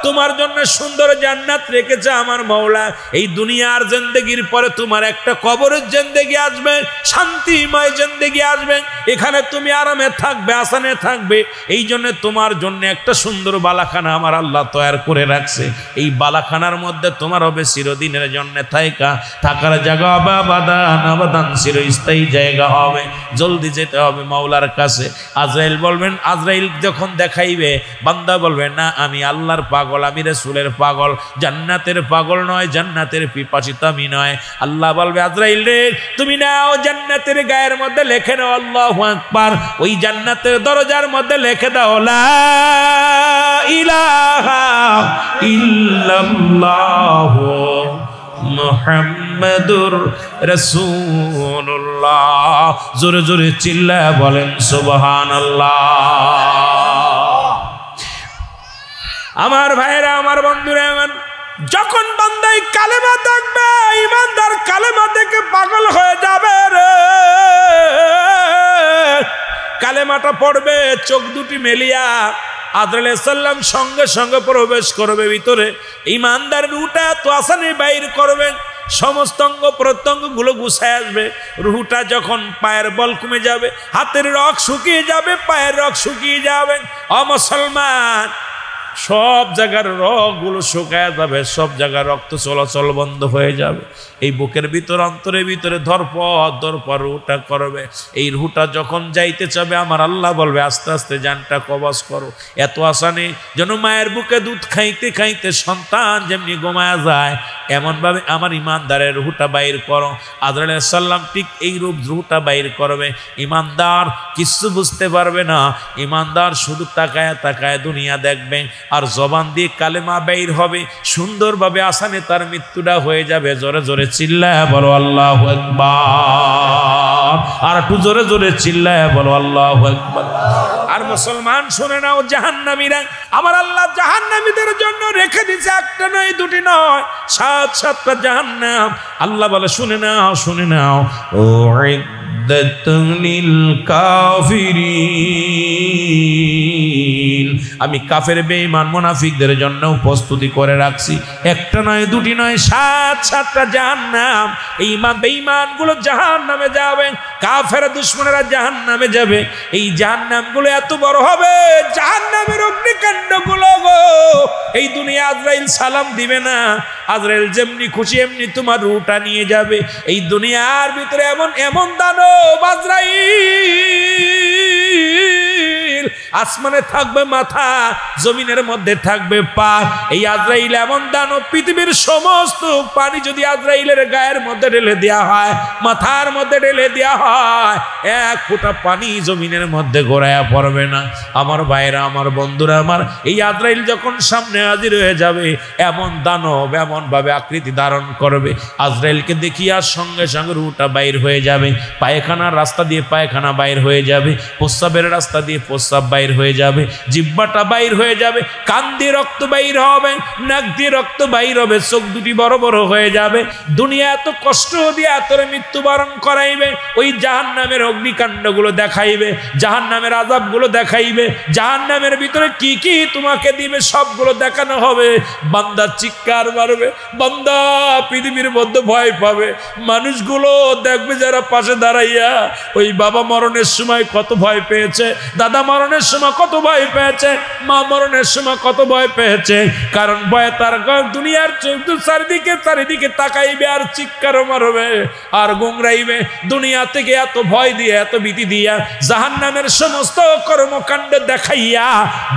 তোমার তোমার জন্য সুন্দর জান্নাত রেখেছে আমার মাওলা। এই দুনিয়ার জিন্দেগির পরে তোমার একটা কবরের জিন্দেগি আসবে, শান্তিময় জিন্দেগি আসবে, এখানে তুমি আরামে থাকবে, আসানে থাকবে। এই জন্য তোমার জন্য একটা সুন্দর বালাখানা আমার আল্লাহ তৈরি করে রাখছে। এই বালাখানার মধ্যে তোমার হবে চিরদিনের জন্য থাকার জায়গা হবে, আবাদান চিরস্থায়ী জায়গা হবে। জলদি যেতে হবে মাওলার কাছে। আজরাইল বলবেন, আজরাইল যখন দেখাইবে বান্দা বলবে না আমি আল্লাহর পাগল, আমি রাসূলের পাগল, জান্নাতের পাগল নয়, জান্নাতের পিপাসিত আমি নয়। আল্লাহ বলবে আজরাইল রে তুমি নাও জান্নাতের গায়ের মধ্যে লিখে নাও আল্লাহু আকবার, ওই জান্নাতের দরজার মধ্যে লিখে দাও লা ইলাহা ইল্লাল্লাহু মুহাম্মাদুর রাসূলুল্লাহ। জোরে জোরে চিল্লায়া বলেন সুবহানাল্লাহ। আমার ভাইরা, আমার বন্ধুরা, আমার যখন বান্দাই কালেমা দেখবে, ইমানদার কালেমা দেখে পাগল হয়ে যাবে রে। কালেমাটা পড়বে, চোখ দুটি মেলিয়া আদর আলাইহিস সালাম সঙ্গে সঙ্গে প্রবেশ করবে ভিতরে। ইমানদার রুহটা তো আসানে বাইর করবেন, সমস্ত অঙ্গ প্রত্যঙ্গ গুলো গুছায় আসবে। রুহটা যখন পায়ের বল কমে যাবে, হাতের রগ শুকিয়ে যাবে, পায়ের রগ শুকিয়ে যাবে। ও মুসলমান, সব জায়গার রগগুলো শুকায় যাবে, সব জায়গার রক্ত চলাচল বন্ধ হয়ে যাবে। এই বুকের ভিতর, অন্তরের ভিতরে ধরপর রুহটা করবে। এই রুহটা যখন যাইতে চাবে আমার আল্লাহ বলবে আস্তে আস্তে জানটা কবজ করো। এত আসানে যেন মায়ের বুকে দুধ খাইতে খাইতে সন্তান যেমনি ঘুমায়া যায়, এমনভাবে আমার ইমানদারের রুহটা বাইর করো। আদর আলাইহিস সালাম ঠিক এই রূপ রুহটা বাইর করবে। ইমানদার কিছু বুঝতে পারবে না, ইমানদার শুধু তাকায় তাকায় দুনিয়া দেখবে, আর জবান দিয়ে কালেমা বাইর হবে সুন্দরভাবে। আসানে তার মৃত্যুটা হয়ে যাবে। জোরে জোরে চিল্লায়া বলো আল্লাহু আকবার। আর একটু জোরে জোরে চিল্লায়া বলো আল্লাহু আকবার। আর মুসলমান শুনে নাও, জাহান্নামীরা আমার আল্লাহ জাহান্নামীদের জন্য রেখে দিয়েছে একটা নয়, দুটি নয়, 7-7টা জাহান্নাম। আল্লাহ বলে শুনে নাও, শুনে নাও, উইদ্দাতুল কাফিরিন, আমি কাফের বেঈমান মুনাফিকদের জন্য প্রস্তুতি করে রাখছি। একটা নয়, দুটি নয়, 7-7টা জাহান্নাম। এই বেঈমানগুলো জাহান্নামে যাবে, কাফের দুশমনেরা জাহান্নামে যাবে। এই জাহান্নামগুলো এত বড় হবে, জাহান্নামের অগ্নিকাণ্ডগুলো গো, এই দুনিয়া আজরাইল সালাম দিবে না। আজরাইল যেমনি খুশি এমনি তোমার রুহটা নিয়ে যাবে। এই দুনিয়ার ভিতরে এমন এমন দানব আজরাইল, আসমানে থাকবে মাথা, জমিনের মধ্যে থাকবে পা। এই আজরাইল এমন দানব, পৃথিবীর সমস্ত পানি যদি আজরাইলের গায়ের মধ্যে ঢেলে দেওয়া হয়, মাথার মধ্যে ঢেলে দেওয়া হয়, 1 ফোঁটা পানি জমিনের মধ্যে গড়ায়া পড়বে না। আমার ভাইরা, আমার বন্ধুরা, আমার এই আজরাইল যখন সামনে হাজির হয়ে যাবে, এমন দানব এমন ভাবে আকৃতি ধারণ করবে, আজরাইলকে দেখিয়া সঙ্গে সঙ্গে রুহটা বাইর হয়ে যাবে। পায়খানার রাস্তা দিয়ে পায়খানা বাইর হয়ে যাবে, প্রস্রাবের রাস্তা দিয়ে প্রস্রাব বাইর হয়ে যাবে, জিহ্বাটা বাইর হয়ে যাবে, কান দিয়ে রক্ত বাইর হবে, নাক দিয়ে রক্ত বাইর হবে, চোখ দুটি বড় বড় হয়ে যাবে। দুনিয়া এত কষ্ট দিয়ে তোরে মৃত্যুবরণ করাইবে, ওই জাহান্নামের অগ্নিকাণ্ডগুলো দেখাইবে, জাহান্নামের আযাবগুলো দেখাইবে, জাহান্নামের ভিতরে কি কি তোমাকে দিবে সবগুলো দেখানো হবে। বান্দা চিৎকার মারবে, বান্দা পৃথিবীর মধ্যে ভয় পাবে। মানুষগুলো দেখবে যারা পাশে দাঁড়াইয়া, ওই বাবা মরণের সময় কত ভয় পেয়েছে, দাদা মরণের সময় কত ভয় পেয়েছে, মা মরণের সময় কত ভয় পেয়েছে। কারণ ভয়ে তার দুনিয়ার চারিদিকে তাকাইবে আর চিৎকার মারবে আর গুংরাইবে। দুনিয়া থেকে এত ভয় দিয়ে, এত ভীতি দিয়া, জাহান্নামের সমস্ত কর্মকাণ্ড দেখাইয়া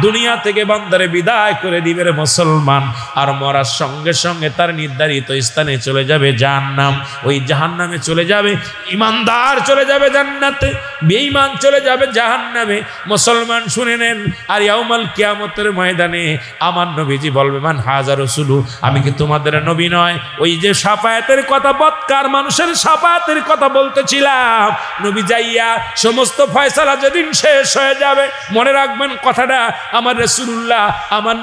দুনিয়া থেকে বান্দারে বিদায় করে দিবে রে মুসলমান। আর মরার সঙ্গে সঙ্গে তার নির্ধারিত স্থানে চলে যাবে জাহান্নাম। ওই জাহান্নামে চলে যাবে ইমানদার, চলে যাবে জান্নাতে, বেঈমান চলে যাবে জাহান্নামে। মুসলমান শুনে নেন, আর ইয়াউমাল কিয়ামতের ময়দানে আমার নবীজি বলবে মান হাজা রাসূলু, আমি কি তোমাদের নবী নয়? ওই যে শাফায়াতের কথা, বৎকার মানুষের শাফায়াতের কথা বলতেছিলাম, নবী যাইয়া সমস্ত ফয়সালা যেদিন শেষ হয়ে যাবে, মনে রাখবেন কথাটা, আমার রাসূলুল্লাহ, আমার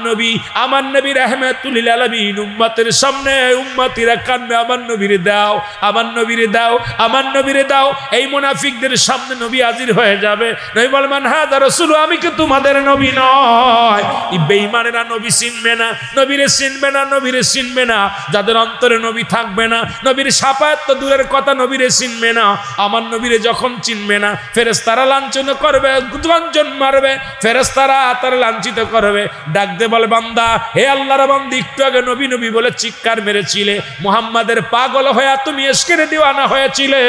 নবী রাহমাতুল লিল আলামিন উম্মতের সামনে উম্মতিরা কান্দে, আমার নবীরে দাও, আমার নবীরে দাও, আমার নবীরে দাও। এই মুনাফিকদের সামনে নবী হাজির হয়ে যাবে। নবী বলবেন হাজা রাসূলু, আমি কি তোমাদের নবী নয়? এই বেঈমানেরা নবী চিনবে না, নবীরে চিনবে না, নবীরে চিনবে না। যাদের অন্তরে নবী থাকবে না, নবীর শাফায়াত তো দূরের কথা, নবীরে চিনবে না। আমার নবীরে যখন চিনবে না, ফেরেশতারা লাঞ্ছনা করবে, গঞ্জন মারবে, ফেরেশতারা তার লাঞ্ছিত করবে। ডাক দে বলে, বান্দা, হে আল্লাহর বান্দা, একটু আগে নবী নবী বলে চিৎকার মেরেছিলে, মুহাম্মাদের পাগল হয়ে তুমি ইশকের দিওয়ানা হয়েছিলে।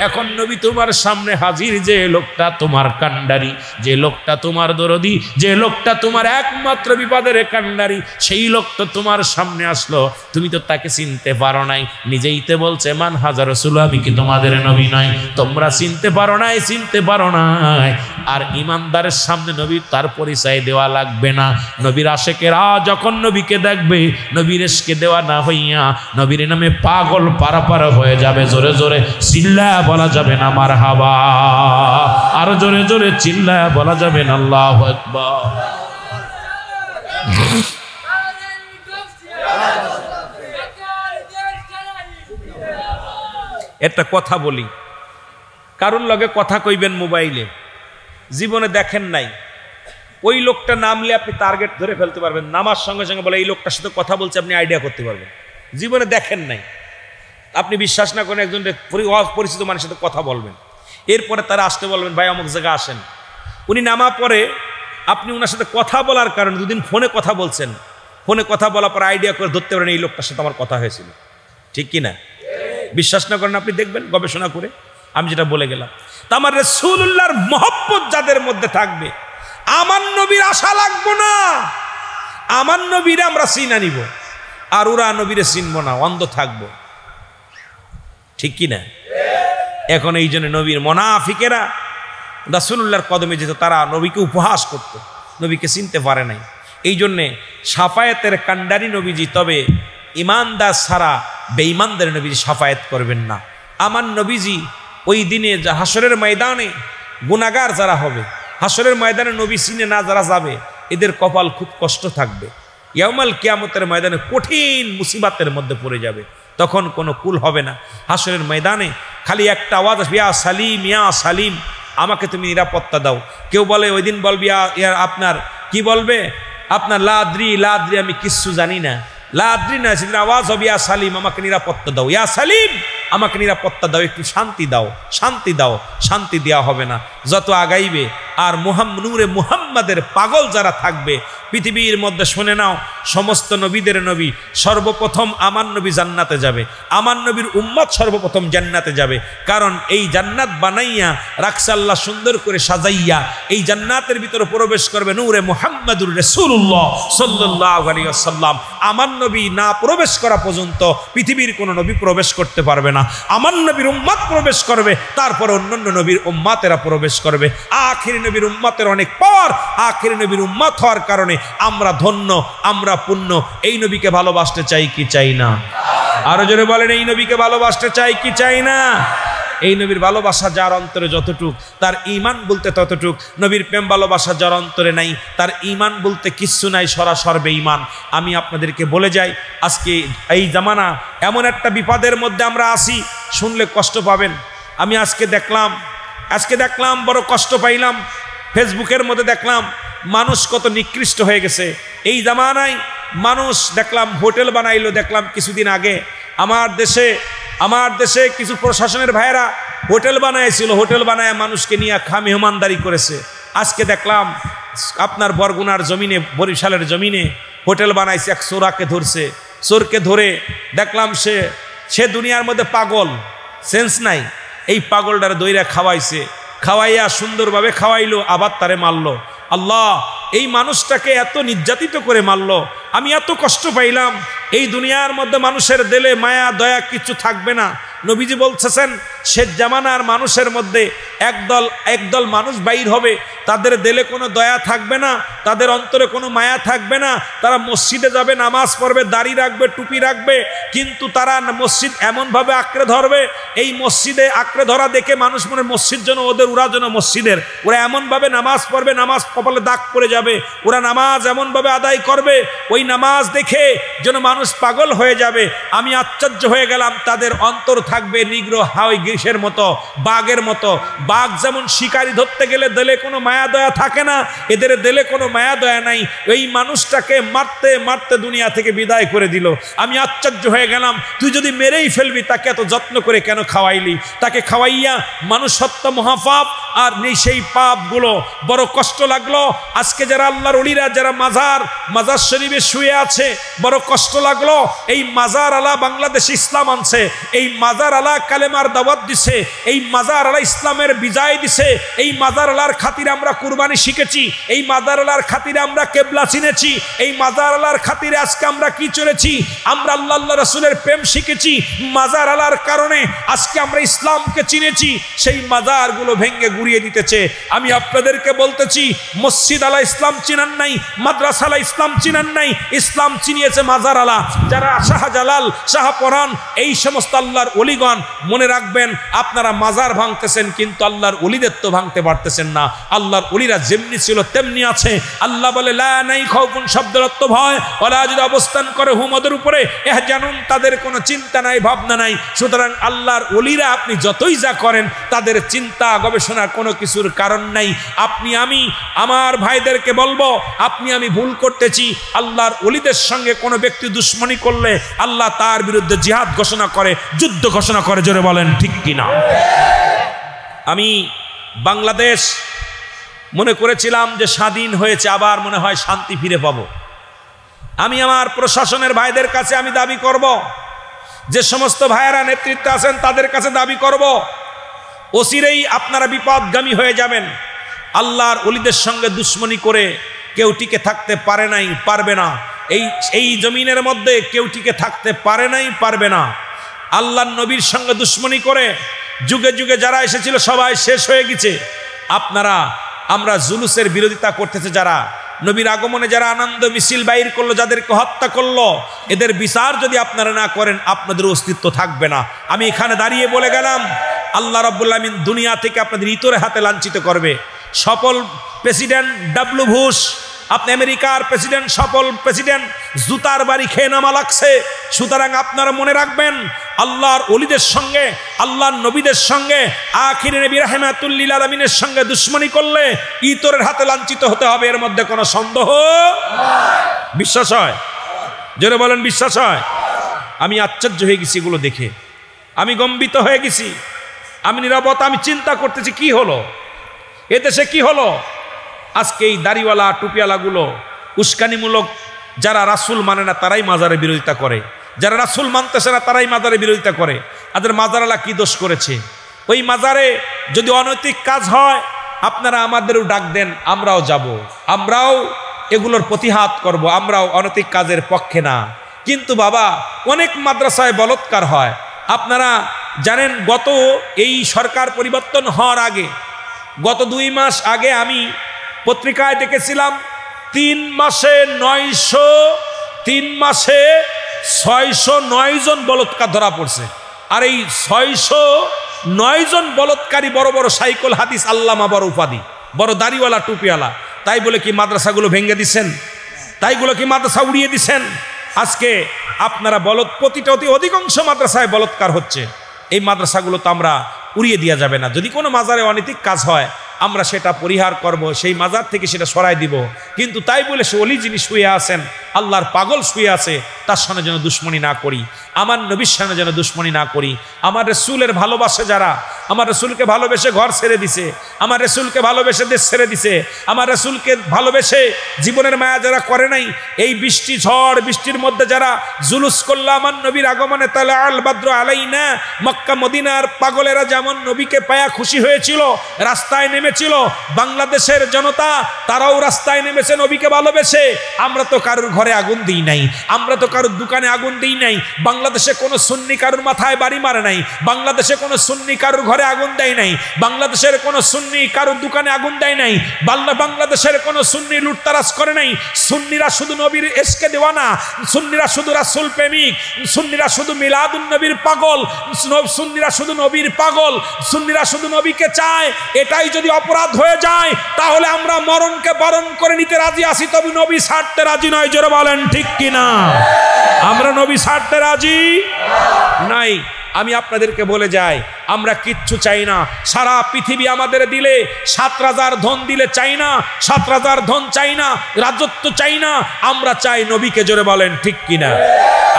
এখন নবী তোমার সামনে হাজির, যে লোকটা তোমার কান্ডারি, যে লোকটা তোমার দরদি, যে লোকটা তোমার একমাত্র বিপদের কান্ডারি, সেই লোক তো তোমার সামনে আসলো, তুমি তো তাকে চিনতে পারো নাই। নিজেই তো বলছে, মান হাজার রাসূল, আমি কি তোমাদের নবী নয়? তোমরা চিনতে পারো নাই, চিনতে পারো নাই। আর ইমানদারের সামনে নবী তার পরিচয় দেওয়া লাগবে না। নবীর আশেকেরা যখন নবীকে দেখবে, নবীর ইশকে দেওয়া না হইয়া নবীর নামে পাগল পারাপার হয়ে যাবে। জোরে জোরে চিল্লায়া বলা যাবে না মারহাবা, আর জোরে জোরে চিল্লায়া বলা যাবে না আল্লাহু আকবার। একটা কথা বলি, কারোর লগে কথা কইবেন মোবাইলে, জীবনে দেখেন নাই, ওই লোকটা নামলে আপনি টার্গেট ধরে ফেলতে পারবেন। নামার সঙ্গে সঙ্গে বলে এই লোকটার সাথে কথা বলছে, আপনি আইডিয়া করতে পারবেন। জীবনে দেখেন নাই, আপনি বিশ্বাস না করেন, একজন পরিচিত মানুষের সাথে কথা বলবেন, এরপরে তারা আসতে বলবেন, ভাই অমুক জায়গা আসেন। উনি নামা পরে আপনি ওনার সাথে কথা বলার কারণে দুদিন ফোনে কথা বলছেন, ফোনে কথা বলার পর আইডিয়া করে ধরতে পারেন এই লোকটার সাথে আমার কথা হয়েছিল। ঠিক কি না? বিশ্বাস না করেন, আপনি দেখবেন গবেষণা করে। আমি যেটা বলে গেলাম, তা আমার রাসূলুল্লাহর মহব্বত যাদের মধ্যে থাকবে, আমার নবীর আশা লাগবো না, আমার নবীরে আমরা চিনা নিব, আর ওরা নবীরে চিনবো না, অন্ধ থাকবো। ঠিক কি না? এখন এই জন্য নবীর মুনাফিকেরা রাসূলুল্লাহর কদমে যেত, তারা নবীকে উপহাস করত, নবীকে চিনতে পারে নাই। এই জন্যে শাফায়াতের কান্ডারি নবীজি, তবে ইমানদার ছাড়া বেঈমানদের নবীজি শাফায়াত করবেন না। আমার নবীজি ওই দিনে হাসরের ময়দানে গুনাহগার যারা হবে, হাসরের ময়দানে নবী চিনে না যারা যাবে, এদের কপাল খুব কষ্ট থাকবে। ইয়াউমাল কিয়ামতের ময়দানে কঠিন মুসিবতের মধ্যে পড়ে যাবে, তখন কোনো কুল হবে না। হাসরের ময়দানে খালি একটা আওয়াজ আসবে, ইয়া সালিম, ইয়া সালিম, আমাকে তুমি নিরাপত্তা দাও। কেউ বলে ওই দিন বলবি, আপনার কি বলবে, আপনার লাদ্রি লাদ্রি, আমি কিচ্ছু জানি না, লাদ্রি না, সেদিন আওয়াজ হবে, ইয়া সালিম, আমাকে নিরাপত্তা দাও, ইয়া সালিম, আমাকে নিরাপত্তা দাও, একটু শান্তি দাও, শান্তি দাও। শান্তি দেওয়া হবে না, যত আগাইবে। আর নূরে মুহাম্মাদের পাগল যারা থাকবে পৃথিবীর মধ্যে, শুনে নাও, সমস্ত নবীদের নবী সর্বপ্রথম আমার নবী জান্নাতে যাবে, আমার নবীর উম্মত সর্বপ্রথম জান্নাতে যাবে। কারণ এই জান্নাত বানাইয়া রাখছে আল্লাহ, সুন্দর করে সাজাইয়া। এই জান্নাতের ভিতরে প্রবেশ করবে নূরে মুহাম্মাদুর রাসূলুল্লাহ সাল্লাল্লাহু আলাইহি ওয়াসাল্লাম। আমার নবী না প্রবেশ করা পর্যন্ত পৃথিবীর কোনো নবী প্রবেশ করতে পারবে না। আমার নবীর উম্মত প্রবেশ করবে, তারপর অন্যান্য নবীর উম্মতেরা প্রবেশ করবে। আখির নবীর উম্মতের অনেক পর, আখির নবীর উম্মত হওয়ার কারণে আমরা ধন্য, আমরা পুণ্য। এই নবীকে ভালোবাসতে চাই কি চাই না? আরো জোরে বলেন, এই নবীকে ভালোবাসতে চাই কি চাই না? এই নবীর ভালোবাসা যার অন্তরে যতটুক, তার ঈমান বলতে ততটুক। নবীর প্রেম ভালোবাসা যার অন্তরে নাই, তার ঈমান বলতে কিচ্ছু নাই, সরাসর বেঈমান। আমি আপনাদেরকে বলে যাই, আজকে এই জামানা এমন একটা বিপদের মধ্যে আমরা আসি, শুনলে কষ্ট পাবেন। আমি আজকে দেখলাম বড় কষ্ট পাইলাম, ফেসবুকের মধ্যে দেখলাম মানুষ কত নিকৃষ্ট হয়ে গেছে। এই জামানায় মানুষ দেখলাম হোটেল বানাইলো, দেখলাম কিছুদিন আগে আমার দেশে কিছু প্রশাসনের ভাইয়েরা হোটেল বানাইছিল, হোটেল বানায় মানুষকে নিয়ে মেহমানদারি করেছে। আজকে দেখলাম আপনার বরগুনার জমিনে, বরিশালের জমিনে হোটেল বানাইছে, এক চোরাকে ধরছে, চোরকে ধরে দেখলাম সে দুনিয়ার মধ্যে পাগল, সেন্স নাই। এই পাগলটারে দইরা খাওয়াইয়া সুন্দরভাবে খাওয়াইলো, আবার তারে মারলো। আল্লাহ, এই মানুষটাকে এত নির্যাতিত করে মারলো, আমি এত কষ্ট পাইলাম। এই দুনিয়ার মধ্যে মানুষের দিলে মায়া দয়া কিছু থাকবে না। নবীজি বলতেছেন, শেষ জামানার মানুষের মধ্যে একদল মানুষ বাইর হবে, তাদের দিলে কোনো দয়া থাকবে না, তাদের অন্তরে কোনো মায়া থাকবে না। তারা মসজিদে যাবে, নামাজ পড়বে, দাড়ি রাখবে, টুপি রাখবে, কিন্তু তারা মসজিদ এমনভাবে আঁকড়ে ধরবে, এই মসজিদে আঁকড়ে ধরা দেখে মানুষ মনে মসজিদ যেন ওদের, ওরা যেন মসজিদের। ওরা এমনভাবে নামাজ পড়বে, নামাজ কপালে দাগ পড়ে যাবে। ওরা নামাজ এমনভাবে আদায় করবে, ওই নামাজ দেখে যেন মানুষ পাগল হয়ে যাবে। আমি আশ্চর্য হয়ে গেলাম, তাদের অন্তর থাকবে নিগ্রহ, কিসের মতো, বাঘের মতো। বাঘ যেমন শিকারি ধরতে গেলে দিলে কোনো মায়া দয়া থাকে না, এদের দিলে কোনো মায়া দয়া নাই। এই মানুষটাকে মারতে মারতে দুনিয়া থেকে বিদায় করে দিল। আমি আশ্চর্য হয়ে গেলাম, তুই যদি মেরেই ফেলবি তাকে এত যত্ন করে কেন খাওয়াইলি? তাকে খাওয়াইয়া মানুষত্ব মহাপাপ, আর নেই সেই পাপগুলো। বড় কষ্ট লাগলো আজকে যারা আল্লাহর ওলিরা, যারা মাজার শরীফে শুয়ে আছে, বড় কষ্ট লাগলো। এই মাজার আলা বাংলাদেশে ইসলাম আনছে, এই মাজার আলা কালেমার দাওয়াত দিছে, এই মাজার আলা ইসলামের বিজয় দিছে, এই মাজার আলার খাতিরে আমরা কুরবানি শিখেছি, এই মাজার আলার খাতিরে আমরা কেবলা চিনেছি, এই মাজার আলার খাতিরে আজকে আমরা কি চলেছি, আমরা আল্লাহ রাসূলের প্রেম শিখেছি। মাজার আলার কারণে আজকে আমরা ইসলামকে চিনেছি। সেই মাজারগুলো ভেঙে গুড়িয়ে দিতেছে। আমি আপনাদেরকে বলতেছি, মসজিদ আলা ইসলাম চিনান নাই, মাদ্রাসা আলা ইসলাম চিনান নাই, ইসলাম চিনিয়েছে মাজার আলা। যারা শাহজালাল, শাহপরান, এই সমস্ত আল্লাহর ওলিগণ, মনে রাখবেন আপনারা মাজার ভাঙতেছেন কিন্তু আল্লাহর ওলিদের তো ভাঙতে পারতেছেন না। আল্লাহর ওলিরা যেমনি ছিল তেমনি আছে। আল্লাহ বলে লা নাই খাউফুন শব্দের অর্থ ভয়, ওয়ালা যদি অবস্থান করে হুম ওদের উপরে জানুন, তাদের কোনো চিন্তা নাই, ভাবনা নাই। সুতরাং আল্লাহর ওলিরা আপনি যতই যা করেন তাদের চিন্তা গবেষণার কোনো কিছুর কারণ নাই। আমি আমার ভাইদেরকে বলবো, আপনি আমি ভুল করতেছি। আল্লাহর ওলিদের সঙ্গে কোনো ব্যক্তি দুশ্মনী করলে আল্লাহ তার বিরুদ্ধে জিহাদ ঘোষণা করে, যুদ্ধ ঘোষণা করে। জোরে বলেন ঠিক কিনা? আমি বাংলাদেশ মনে করেছিলাম যে স্বাধীন হয়েছে, আবার মনে হয় শান্তি ফিরে পাবো। আমি আমার প্রশাসনের ভাইদের কাছে আমি দাবি করব, যে সমস্ত ভাইয়েরা নেতৃত্বে আছেন তাদের কাছে দাবি করব, অচিরেই আপনারা বিপদগামী হয়ে যাবেন। আল্লাহর ওলিদের সঙ্গে দুশ্মনী করে কেউ টিকে থাকতে পারে নাই, পারবে না। এই জমিনের মধ্যে কেউ টিকে থাকতে পারে নাই, পারবে না। আল্লাহর নবীর সঙ্গে দুশ্মনী করে যুগে যুগে যারা এসেছিল সবাই শেষ হয়ে গেছে। আমরা জুলুসের বিরোধিতা করতেছে, যারা নবীর আগমনে যারা আনন্দ মিছিল বাইর করলো, যাদেরকে হত্যা করলো, এদের বিচার যদি আপনারা না করেন আপনাদের অস্তিত্ব থাকবে না। আমি এখানে দাঁড়িয়ে বলে গেলাম, আল্লাহ রাব্বুল আমিন দুনিয়া থেকে আপনাদের ইতরে হাতে লাঞ্ছিত করবে। সফল প্রেসিডেন্ট ডাব্লিউ বুশ, আপনি আমেরিকার প্রেসিডেন্ট, সফল প্রেসিডেন্ট, জুতার বাড়ি খেয়ে নামা লাগছে। সুতরাং আপনারা মনে রাখবেন, আল্লাহর ওলিদের সঙ্গে, আল্লাহর নবীদের সঙ্গে, আখির নবী রাহমাতুল লিল আলামিনের সঙ্গে দুশ্মনী করলে ইতরের হাতে লাঞ্ছিত হতে হবে, এর মধ্যে কোনো সন্দেহ। বিশ্বাস হয়? জোরে বলেন বিশ্বাস হয়? আমি আশ্চর্য হয়ে গেছি এগুলো দেখে, আমি গম্বিত হয়ে গেছি। আমি নীরবতা, আমি চিন্তা করতেছি কি হলো এদেশে, কি হলো। আজকে এই দাড়িওয়ালা টুপিওয়ালাগুলো উস্কানিমূলক, যারা রাসূল মানে না তারাই মাজারের বিরোধিতা করে, যারা রাসূল মানতেছে না তারাই মাজারের বিরোধিতা করে। আদের মাজারালা কি দোষ করেছে? ওই মাজারে যদি অনৈতিক কাজ হয় আপনারা আমাদেরও ডাক দেন, আমরাও যাব, আমরাও এগুলোর প্রতিহাত করব, আমরাও অনৈতিক কাজের পক্ষে না। কিন্তু বাবা, অনেক মাদ্রাসায় বলৎকার হয়। আপনারা জানেন, গত এই সরকার পরিবর্তন হওয়ার আগে, গত 2 মাস আগে আমি পত্রিকায় দেখেছিলাম 3 মাসে 609 জন বলৎকার ধরা পড়ছে। আর এই 609 জন বলৎকারী বড় বড় সাইকুল হাদিস আল্লামা, বড় উপাধি, বড় দাড়িওয়ালা টুপিওয়ালা। তাই বলে কি মাদ্রাসাগুলো ভেঙে দিচ্ছেন? তাই বলে কি মাদ্রাসা উড়িয়ে দিচ্ছেন? আজকে আপনারা প্রতিটা অধিকাংশ মাদ্রাসায় বলৎকার হচ্ছে। এই মাদ্রাসাগুলো তো আমরা উড়িয়ে দেওয়া যাবে না। যদি কোনো মাজারে অনৈতিক কাজ হয় আমরা সেটা পরিহার করব, সেই মাজার থেকে সেটা সরাই দিব। কিন্তু তাই বলে সে অলি যিনি শুয়ে আছেন, আল্লাহর পাগল শুয়ে আছে, তার সঙ্গে যেন দুশ্মনী না করি, আমার নবীর সঙ্গে যেন দুশ্মনী না করি। আমার রাসূলের ভালোবাসে যারা, আমার রাসূলকে ভালোবেসে ঘর ছেড়ে দিছে, আমার রাসূলকে ভালোবেসে দেশ ছেড়ে দিছে, আমার রাসূলকে ভালোবেসে জীবনের মায়া যারা করে নাই, এই বৃষ্টি ঝড় বৃষ্টির মধ্যে যারা জুলুস করলো আমার নবীর আগমনে, তাআলা আল বাদ্র আলাইনা, মক্কা মদিনার পাগলেরা যেমন নবীকে পায়া খুশি হয়েছিল, রাস্তায় নেমেছিল, বাংলাদেশের জনতা তারাও রাস্তায় নেমেছে নবীকে ভালোবেসে। আমরা তো কারোর ঘরে আগুন দিই নাই, আমরা তো কারোর দোকানে আগুন দিই নাই, বাংলাদেশে কোনো সুন্নি কারোর মাথায় বাড়ি মারে নাই, বাংলাদেশে কোনো সুন্নি কারোর ঘরে আগুন দেয় নাই, বাংলাদেশের কোনো সুন্নি কারোর দোকানে আগুন দেয় নাই, বাংলাদেশের কোনো সুন্নি লুটতারাজ করে নাই। সুন্নিরা শুধু নবীর এশকে দেওয়ানা, সুন্নিরা শুধু রাসূল প্রেমিক, সুন্নিরা শুধু মিলাদুন নবীর পাগল, সুন্নিরা শুধু নবীর পাগল, সুন্নিরা শুধু নবীকে চায়। এটাই যদি অপরাধ হয়ে যায় তাহলে আমরা মরণকে বরণ করে নিতে রাজি আছি, তবে নবী ছাড়তে রাজি নয়। জোরে বলেন ঠিক কিনা? আমরা নবী ছাড়তে রাজি নাই। আমি আপনাদেরকে বলে যাই, আমরা কিচ্ছু চাই না। সারা পৃথিবী আমাদের দিলে 7 রাজার ধন দিলে চাই না, 7 রাজার ধন চাই না, রাজত্ব চাই না, আমরা চাই নবীকে। জোরে বলেন ঠিক কিনা?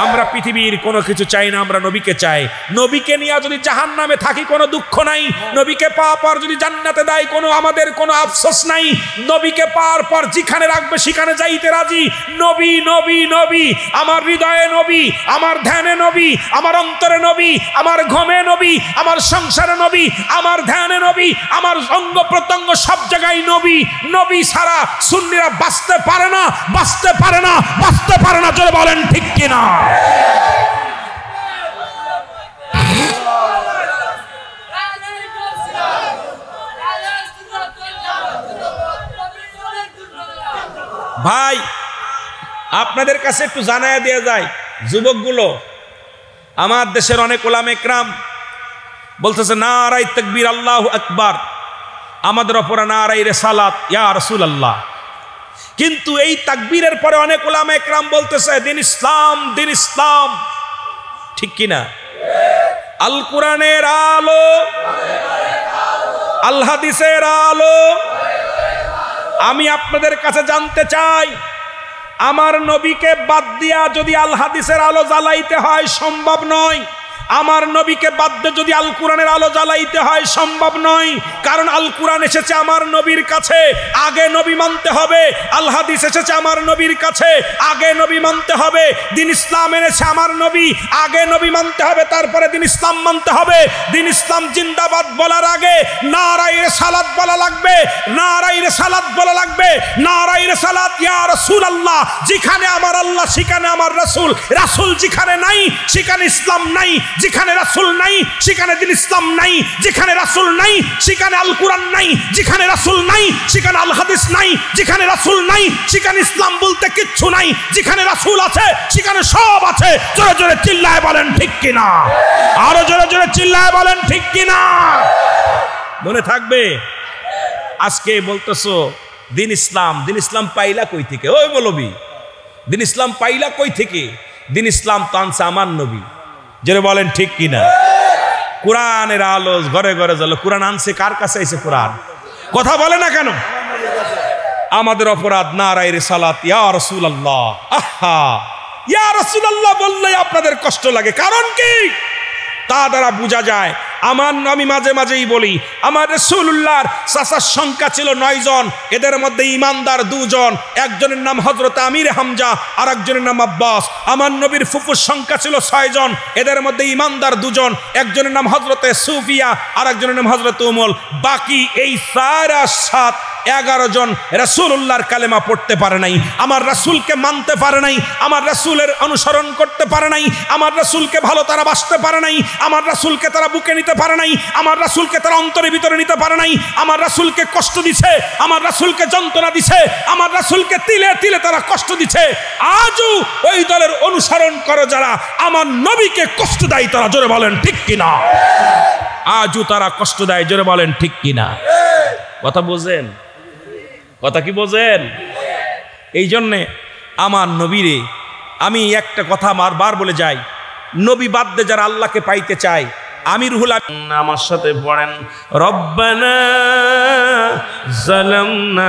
আমরা পৃথিবীর কোনো কিছু চাই না, আমরা নবীকে চাই। নবীকে নিয়ে যদি জাহান্নামে থাকি কোনো দুঃখ নাই, নবীকে পাওয়ার পর যদি জান্নাতে দেয় আমাদের কোনো আফসোস নাই। নবীকে পাওয়ার পর যেখানে রাখবে সেখানে যাইতে রাজি। নবী নবী নবী, আমার হৃদয়ে নবী, আমার ধ্যানে নবী, আমার অন্তরে নবী, আমার ঘুমে নবী, আমার সংসারে নবী, আমার ধ্যানে নবী, আমার অঙ্গ প্রত্যঙ্গ সব জায়গায় নবী। নবী ছাড়া সুন্নিরা বাঁচতে পারে না, বাঁচতে পারে না, বাঁচতে পারে না। জোরে বলেন ঠিক কিনা? ভাই, আপনাদের কাছে একটু জানায়া দেয়া যায়, যুবকগুলো, আমার দেশের অনেক ওলামা ইকরাম বলতেছে নারায়ে তাকবীর আল্লাহু আকবার, আমাদের উপরে নারায়ে রিসালাত ইয়া রাসূলুল্লাহ। কিন্তু এই তাকবীরের পরে অনেক ওলামা ইকরাম বলতেছে দিন ইসলাম, দিন ইসলাম। ঠিক কি না? আল কোরআনের আলো, আল হাদিসের আলো। আমি আপনাদের কাছে জানতে চাই, আমার নবীকে বাদ দিয়া যদি আল হাদিসের আলো জ্বালাইতে হয় সম্ভব নয়। আমার নবীকে বাদ দিয়ে যদি আল কোরআনের আলো জ্বালাইতে হয় সম্ভব নয়। কারণ আল কোরআন এসেছে আমার নবীর কাছে, আগে নবী মানতে হবে। আল হাদিস এসেছে আমার নবীর কাছে, আগে নবী মানতে হবে। দিন ইসলাম এনেছে আমার নবী, আগে নবী মানতে হবে, তারপরে দিন ইসলাম মানতে হবে। দিন ইসলাম জিন্দাবাদ বলার আগে নারায়ে রিসালাত বলা লাগবে, নারায়ে রিসালাত বলা লাগবে, নারায়ে রিসালাত ইয়া রাসূলুল্লাহ। যেখানে আমার আল্লাহ সেখানে আমার রাসূল, রাসূল যেখানে নাই সেখানে ইসলাম নাই, যেখানে রাসূল নাই সেখানে দিন ইসলাম নাই, যেখানে রাসূল নাই সেখানে আল কোরআন নাই, যেখানে রাসূল নাই সেখানে আল হাদিস নাই, যেখানে রাসূল নাই সেখানে ইসলাম বলতে কিচ্ছু নাই, যেখানে রাসূল আছে সেখানে সব আছে। জোরে জোরে চিল্লায় বলেন ঠিক কিনা? আরো জোরে জোরে চিল্লায় বলেন ঠিক কিনা? মনে থাকবে। আজকে বলতেছো দিন ইসলাম, দিন ইসলাম পাইলা কই থেকে? ওই মৌলবী, দিন ইসলাম পাইলা কই থেকে? দিন ইসলাম তো আনছে আমার নবী। জোরে বলেন ঠিক কিনা? কোরআনের আলো ঘরে ঘরে জ্বলো। কোরআন আনছে কার কাছে? আইছে কোরআন। কথা বলে না কেন? আমাদের অপরাধ। নারায়ে রিসালাত ইয়া রাসূলুল্লাহ। আহা, ইয়া রাসূলুল্লাহ বললে আপনাদের কষ্ট লাগে, কারণ কি? তা দ্বারা বোঝা যায়। আমি মাঝে মাঝেই বলি, আমার রাসূলুল্লাহর চাচার সংখ্যা ছিল 9 জন। এদের মধ্যে ইমানদার 2 জন, একজনের নাম হযরত আমির হামজা আর একজনের নাম আব্বাস। আমার নবীর ফুফুর সংখ্যা ছিল 6 জন। এদের মধ্যে ইমানদার 2 জন, একজনের নাম হযরতে সুফিয়া আর একজনের নাম হযরত উমল। বাকি এই 11 জন রাসূলুল্লাহর কালেমা পড়তে পারে নাই, আমার রাসূলকে মানতে পারে নাই, আমার রাসূলের অনুসরণ করতে পারে নাই, আমার রাসূলকে ভালো তারা বাসতে পারে নাই, আমার রাসূলকে তারা বুকে নিতে পারে নাই, আমার রাসূলকে তারা অন্তরে ভিতরে নিতে পারে নাই, আমার রাসূলকে কষ্ট দিছে, আমার রাসূলকে যন্ত্রণা দিছে, আমার রাসূলকে তিলে তিলে তারা কষ্ট দিছে। আজও ওই দলের অনুসরণ করে যারা আমার নবীকে কষ্ট দেয়, তারা জোরে বলেন ঠিক কিনা? আজও তারা কষ্ট দেয়, জোরে বলেন ঠিক কিনা? কথা বোঝেন? কথা কি বোঝেন? এই জন্যে আমার নবীরে আমি একটা কথা বারবার বলে যাই, নবী বাদ দিয়ে যারা আল্লাহকে পাইতে চায়, আমি রুহুল আমিন আমার সাথে পড়েন, রব্বানা যালামনা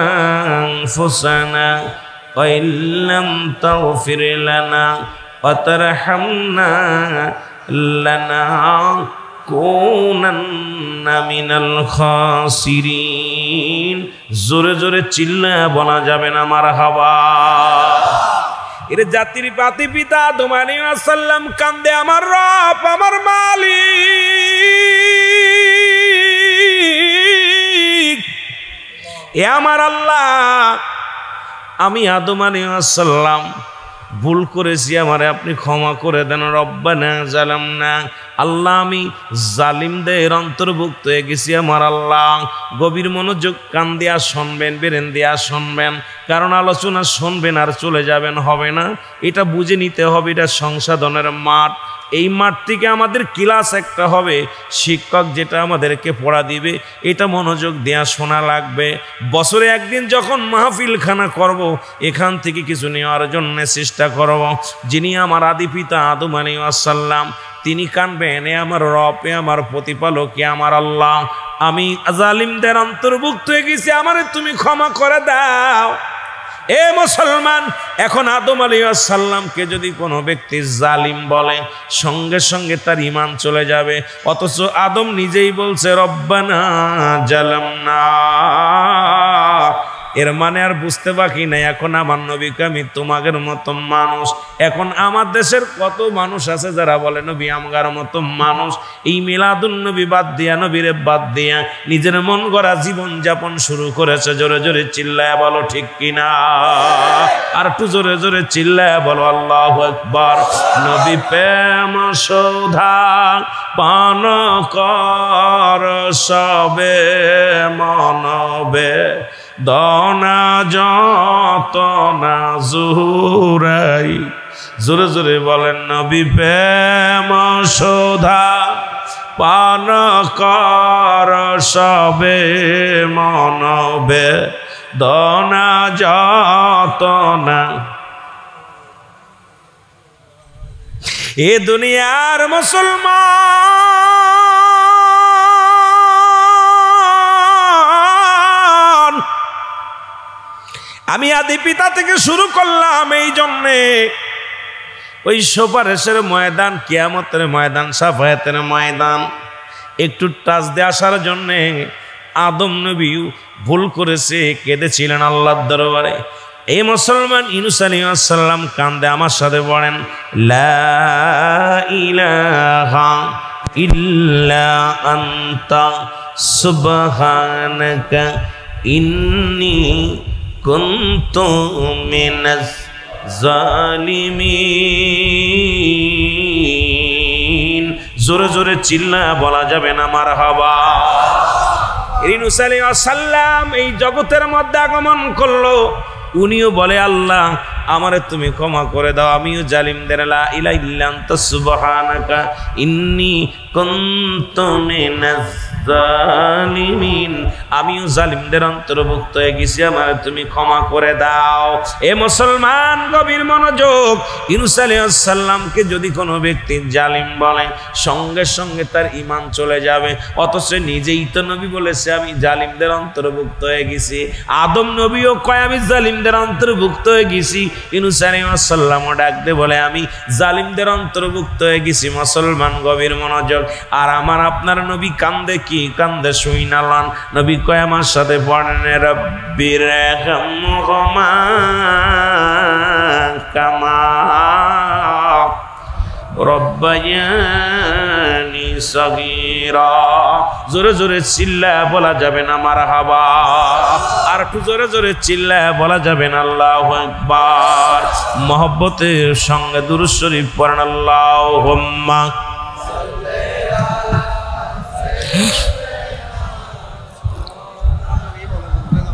আনফুসানা ওয়া ইল্লাম তাগফির লানা ওয়া তারহামনা লানাকুনান্না মিনাল খাসিরিন। জোরে জোরে চিল্লায়া বলা যাবে না মারহাবা। এর জাতির পাতি পিতা আদম আলাইহিস সালাম কান্দে, আমার রব, আমার মালিক, এ আমার আল্লাহ, আমি আদম আলাইহিস সালাম ভুল করেছি, আমারে আপনি ক্ষমা করে দেন। রব্বানা যালামনা, আল্লাহ আমি জালিমদের অন্তর্ভুক্ত হয়ে গেছি আমার আল্লাহ। গভীর মনোযোগ কান দিয়া শুনবেন, বেরেন দিয়া শুনবেন, কারণ আলোচনা শুনবেন আর চলে যাবেন হবে না, এটা বুঝে নিতে হবে। এটা সংশোধনের মাঠ। এই মাঠ থেকে আমাদের ক্লাস একটা হবে, শিক্ষক যেটা আমাদেরকে পড়া দিবে এটা মনোযোগ দেয়া শোনা লাগবে। বছরে একদিন যখন মাহফিলখানা করব, এখান থেকে কিছু নেওয়ার জন্য চেষ্টা করব। যিনি আমার আদি পিতা আদম আলাইহিস সালাম, তিনি কানবেন, এ আমার রব, এ আমার প্রতিপালক, এ আমার আল্লাহ, আমি জালিমদের অন্তর্ভুক্ত হয়ে গেছি, আমারে তুমি ক্ষমা করে দাও। এ মুসলমান, এখন আদম আলাইহিস সালামকে যদি কোনো ব্যক্তি জালিম বলে, সঙ্গে সঙ্গে তার ঈমান চলে যাবে। অথচ আদম নিজেই বলছে রব্বানা জালামনা। এর মানে আর বুঝতে বাকি নাই, এখন আমার নবীকে আমি তোমাদের মতো মানুষ। এখন আমার দেশের কত মানুষ আছে যারা বলে নবী আমগার মতো মানুষ। এই মিলাদুন নবী বাদ দিয়া, নবীরে বাদ দিয়া নিজের মন গড়া জীবন যাপন শুরু করেছে। জোরে জোরে চিল্লায়া বলো ঠিক কিনা? আর একটু জোরে জোরে চিল্লায়া বলো আল্লাহু আকবার। নবী প্রেম সৌধা পান কর সবে মনবে, দনা যতনা জুরাই। জোরে জোরে বলেন নবী প্রেম সৌধা পান কর সবে মনবে, দনা যতনা। এ দুনিয়ার মুসলমান, আমি আদি পিতা থেকে শুরু করলাম এই জন্যে ওই সুপারিশের ময়দান, কিয়ামতের ময়দান, সাফায়াতের ময়দান একটু টাচ দিয়ে আসার জন্যে আদম নবী ভুল করেছে, কেঁদেছিলেন আল্লাহর দরবারে। এই মুসলমান, ইউনূস আলাইহিস সালাম কান্দে, আমার সাথে পড়েন লা ইলাহা ইল্লা আনতা সুবহানাকা ইন্নী কুনতু মিনাজ জালিমিন। জোরে জোরে চিল্লা বলা যাবে না মারহাবা। ইউনূস আলাইহিস সালাম এই জগতের মধ্যে আগমন করলো, উনিও বলে আল্লাহ আমারে তুমি ক্ষমা করে দাও, আমিও জালিমদের লা ইলাহা ইল্লা আনতা সুবহানাকা ইন্নী কুনতু মিনাজ জালিমিন, আমিও জালিমদের অন্তর্ভুক্ত হয়ে গেছি, আমারে তুমি ক্ষমা করে দাও। এ মুসলমান, গভীর মনোযোগ। ইউনূস আলাইহিস সালামকে যদি কোনো ব্যক্তি জালিম বলে, সঙ্গে সঙ্গে তার ঈমান চলে যাবে। অথচ নিজেই তো নবী বলেছে আমি জালিমদের অন্তর্ভুক্ত হয়ে গেছি। আদম নবীও কয় আমি জালিমদের অন্তর্ভুক্ত হয়ে গেছি। ইউনূস আলাইহিস সালামও ডাক দিয়ে বলে আমি জালিমদের অন্তর্ভুক্ত হয়ে গেছি। মুসলমান, গভীর মনোযোগ। আর আমার আপনার নবী কান্দে, কি কান্দে শুইনালান। নবী কয় আমার সাথে পড়েন রব্বির হামহুমা কামা রব্বায়ানি সগীরা। জোরে জোরে চিল্লা বলা যাবে না মারহাবা। আর একটু জোরে জোরে চিল্লা বলা যাবে না আল্লাহু আকবার। মহব্বতের সঙ্গে দুরূদ শরীফ পড়েন আল্লাহুম্মা।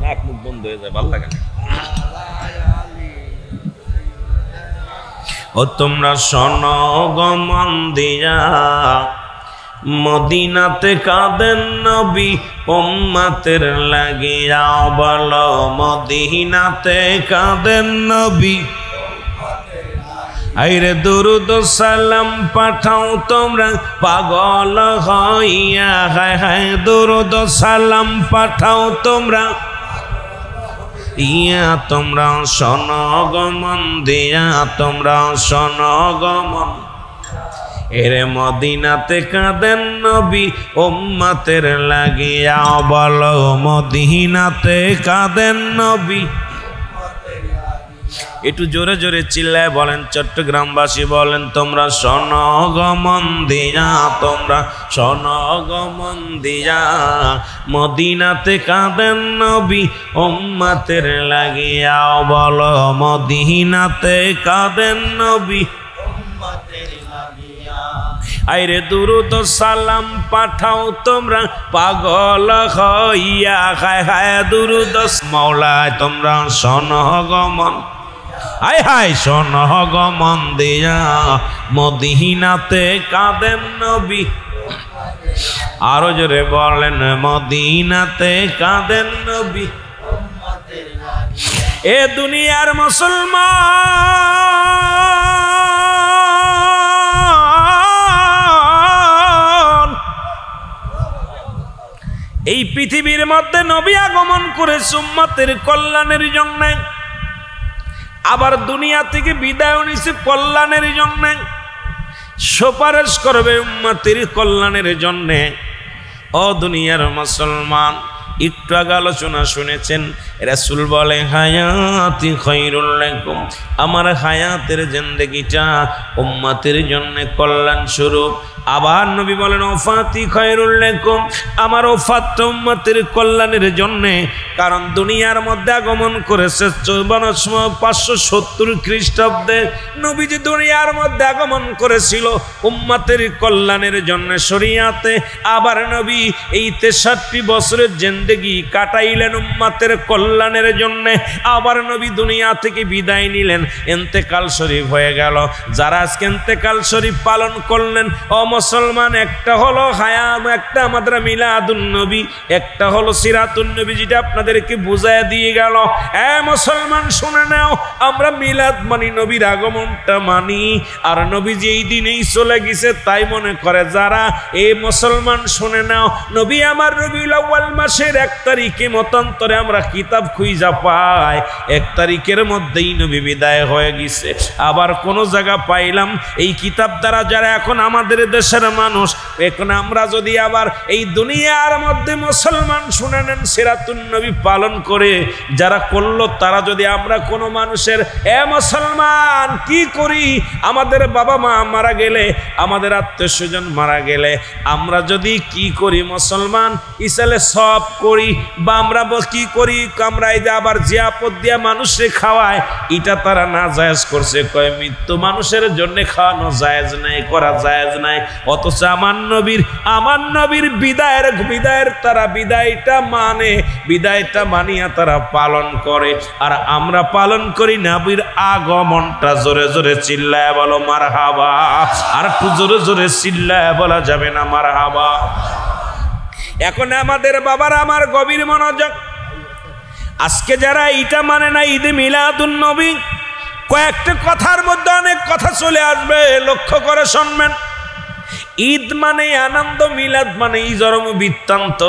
নাক মুখ বন্ধ হয়ে যায়, ভালো লাগে না। ও তোমরা শোনো গো মন দিয়া, মদিনাতে কাঁদেন নবী উম্মতের লাগিয়া। বলো মদিনাতে কাঁদেন নবী, আইরে দুরুদ সালাম পাঠাও তোমরা পাগল হইয়া। হায় হায় দুরুদ সালাম পাঠাও তোমরা ইয়া। তোমরা শোনো গো মন দিয়া, তোমরা শোনো গো মন। এরে মদিনাতে কাঁদেন নবী উম্মতের লাগিয়া। বলো মদিনাতে কাঁদেন নবী। একটু জোরে জোরে চিল্লায় বলেন, চট্টগ্রামবাসী বলেন তোমরা শোনো গো মন দিয়া, তোমরা শোনো গো মন দিয়া। মদিনাতে কাঁদেন নবী উম্মতের লাগিয়া। বলো মদিনাতে কাঁদেন নবী উম্মতের লাগিয়া। আইরে দুরুদ সালাম পাঠাও তোমরা পাগল হইয়া। হায় হায় দুরুদ মাওলায় তোমরা শোনো গো মন। হায় হায় শোন গো মন দিয়া মদিনাতে কাঁদেন নবী, আরো জোরে বলেন মদিনাতে কাঁদেন নবী। এ দুনিয়ার মুসলমান, এই পৃথিবীর মধ্যে নবী আগমন করেছে উম্মতের কল্যাণের জন্য, আবার দুনিয়া থেকে বিদায় নিছে কল্যাণের জন্য, সুপারিশ করবে উম্মতের কল্যাণের জন্য। ও দুনিয়ার মুসলমান, একটু আগে আলোচনা শুনেছেন, রাসূল বলে হায়াতি খায়রুল লাকুম, আমার হায়াতের জিন্দেগিটা উম্মতের জন্য কল্যাণ স্বরূপ। আবার নবী বলেন ওফাতি খায়রুল লাকুম, আমার ওফাতটা উম্মতের কল্যাণের জন্য। কারণ দুনিয়ার মধ্যে আগমন করেছে 570 খ্রিস্টাব্দে, নবীজি দুনিয়ার মধ্যে আগমন করেছিল উম্মতের কল্যাণের জন্য শরিয়াতে। আবার নবী এই 63 বছরের জিন্দেগি কাটাইলেন উম্মতের কল্যাণের জন্য। আবার নবী দুনিয়া থেকে বিদায় নিলেন, ইন্তেকাল শরীফ হয়ে গেল। যারা আজকে ইন্তেকাল শরীফ পালন করলেন ও মুসলমান, একটা হলো হায়াম, একটা আমাদের মিলাদুন নবী, একটা হলো সিরাতুন নবী, যেটা আপনাদেরকে বুঝায় দিয়ে গেল। মুসলমান শুনে নাও, আমরা মিলাদ মানি, নবীর আগমনটা মানি, আর নবী যে এই দিনেই চলে গেছে তাই মনে করে যারা। এই মুসলমান শুনে নাও, নবী আমার রবিউল আউয়াল মাসের 1 তারিখে মতান্তরে আমরা কিতাব খুঁজা পাই 1 তারিখের মধ্যেই নবী বিদায় হয়ে গেছে। আবার কোন জায়গা পাইলাম এই কিতাব দ্বারা যারা এখন আমাদের দেশের মানুষ, এখন আমরা যদি আবার এই দুনিয়ার মধ্যে মুসলমান শুনে নেন সিরাতুন নবী পালন করে যারা করলো, তারা যদি আমরা কোনো মানুষের মুসলমান কি করি, আমাদের বাবা মা মারা গেলে, আমাদের আত্মীয় স্বজন মারা গেলে আমরা যদি কি করি মুসলমান, ইসালে সব করি, বা আমরা কি করি, আমরা এই যে আবার জিয়াপত দিয়া মানুষে খাওয়ায়, এটা তারা না জায়েজ করছে। কয় মৃত্যু মানুষের জন্য খাওয়ানো জায়েজ নাই, করা জায়েজ নাই। অথচ আমার নবীর বিদায়ের তারা বিদায়টা মানে, বিদায়টা মানিয়া তারা পালন করে, আর আমরা পালন করি নবীর আগমনটা। জোরে জোরে চিল্লায় বলো মারহাবা, আর একটু জোরে জোরে চিল্লায় বলা যাবে না মারহাবা। এখন আমাদের বাবার আমার গভীর মনোযোগ, আজকে যারা এইটা মানে না ঈদে মিলাদুন নবী, কয়েকটা কথার মধ্যে অনেক কথা চলে আসবে, লক্ষ্য করে শুনবেন। ঈদ মানে আনন্দ, মিলাদ মানে জন্ম বৃত্তান্ত।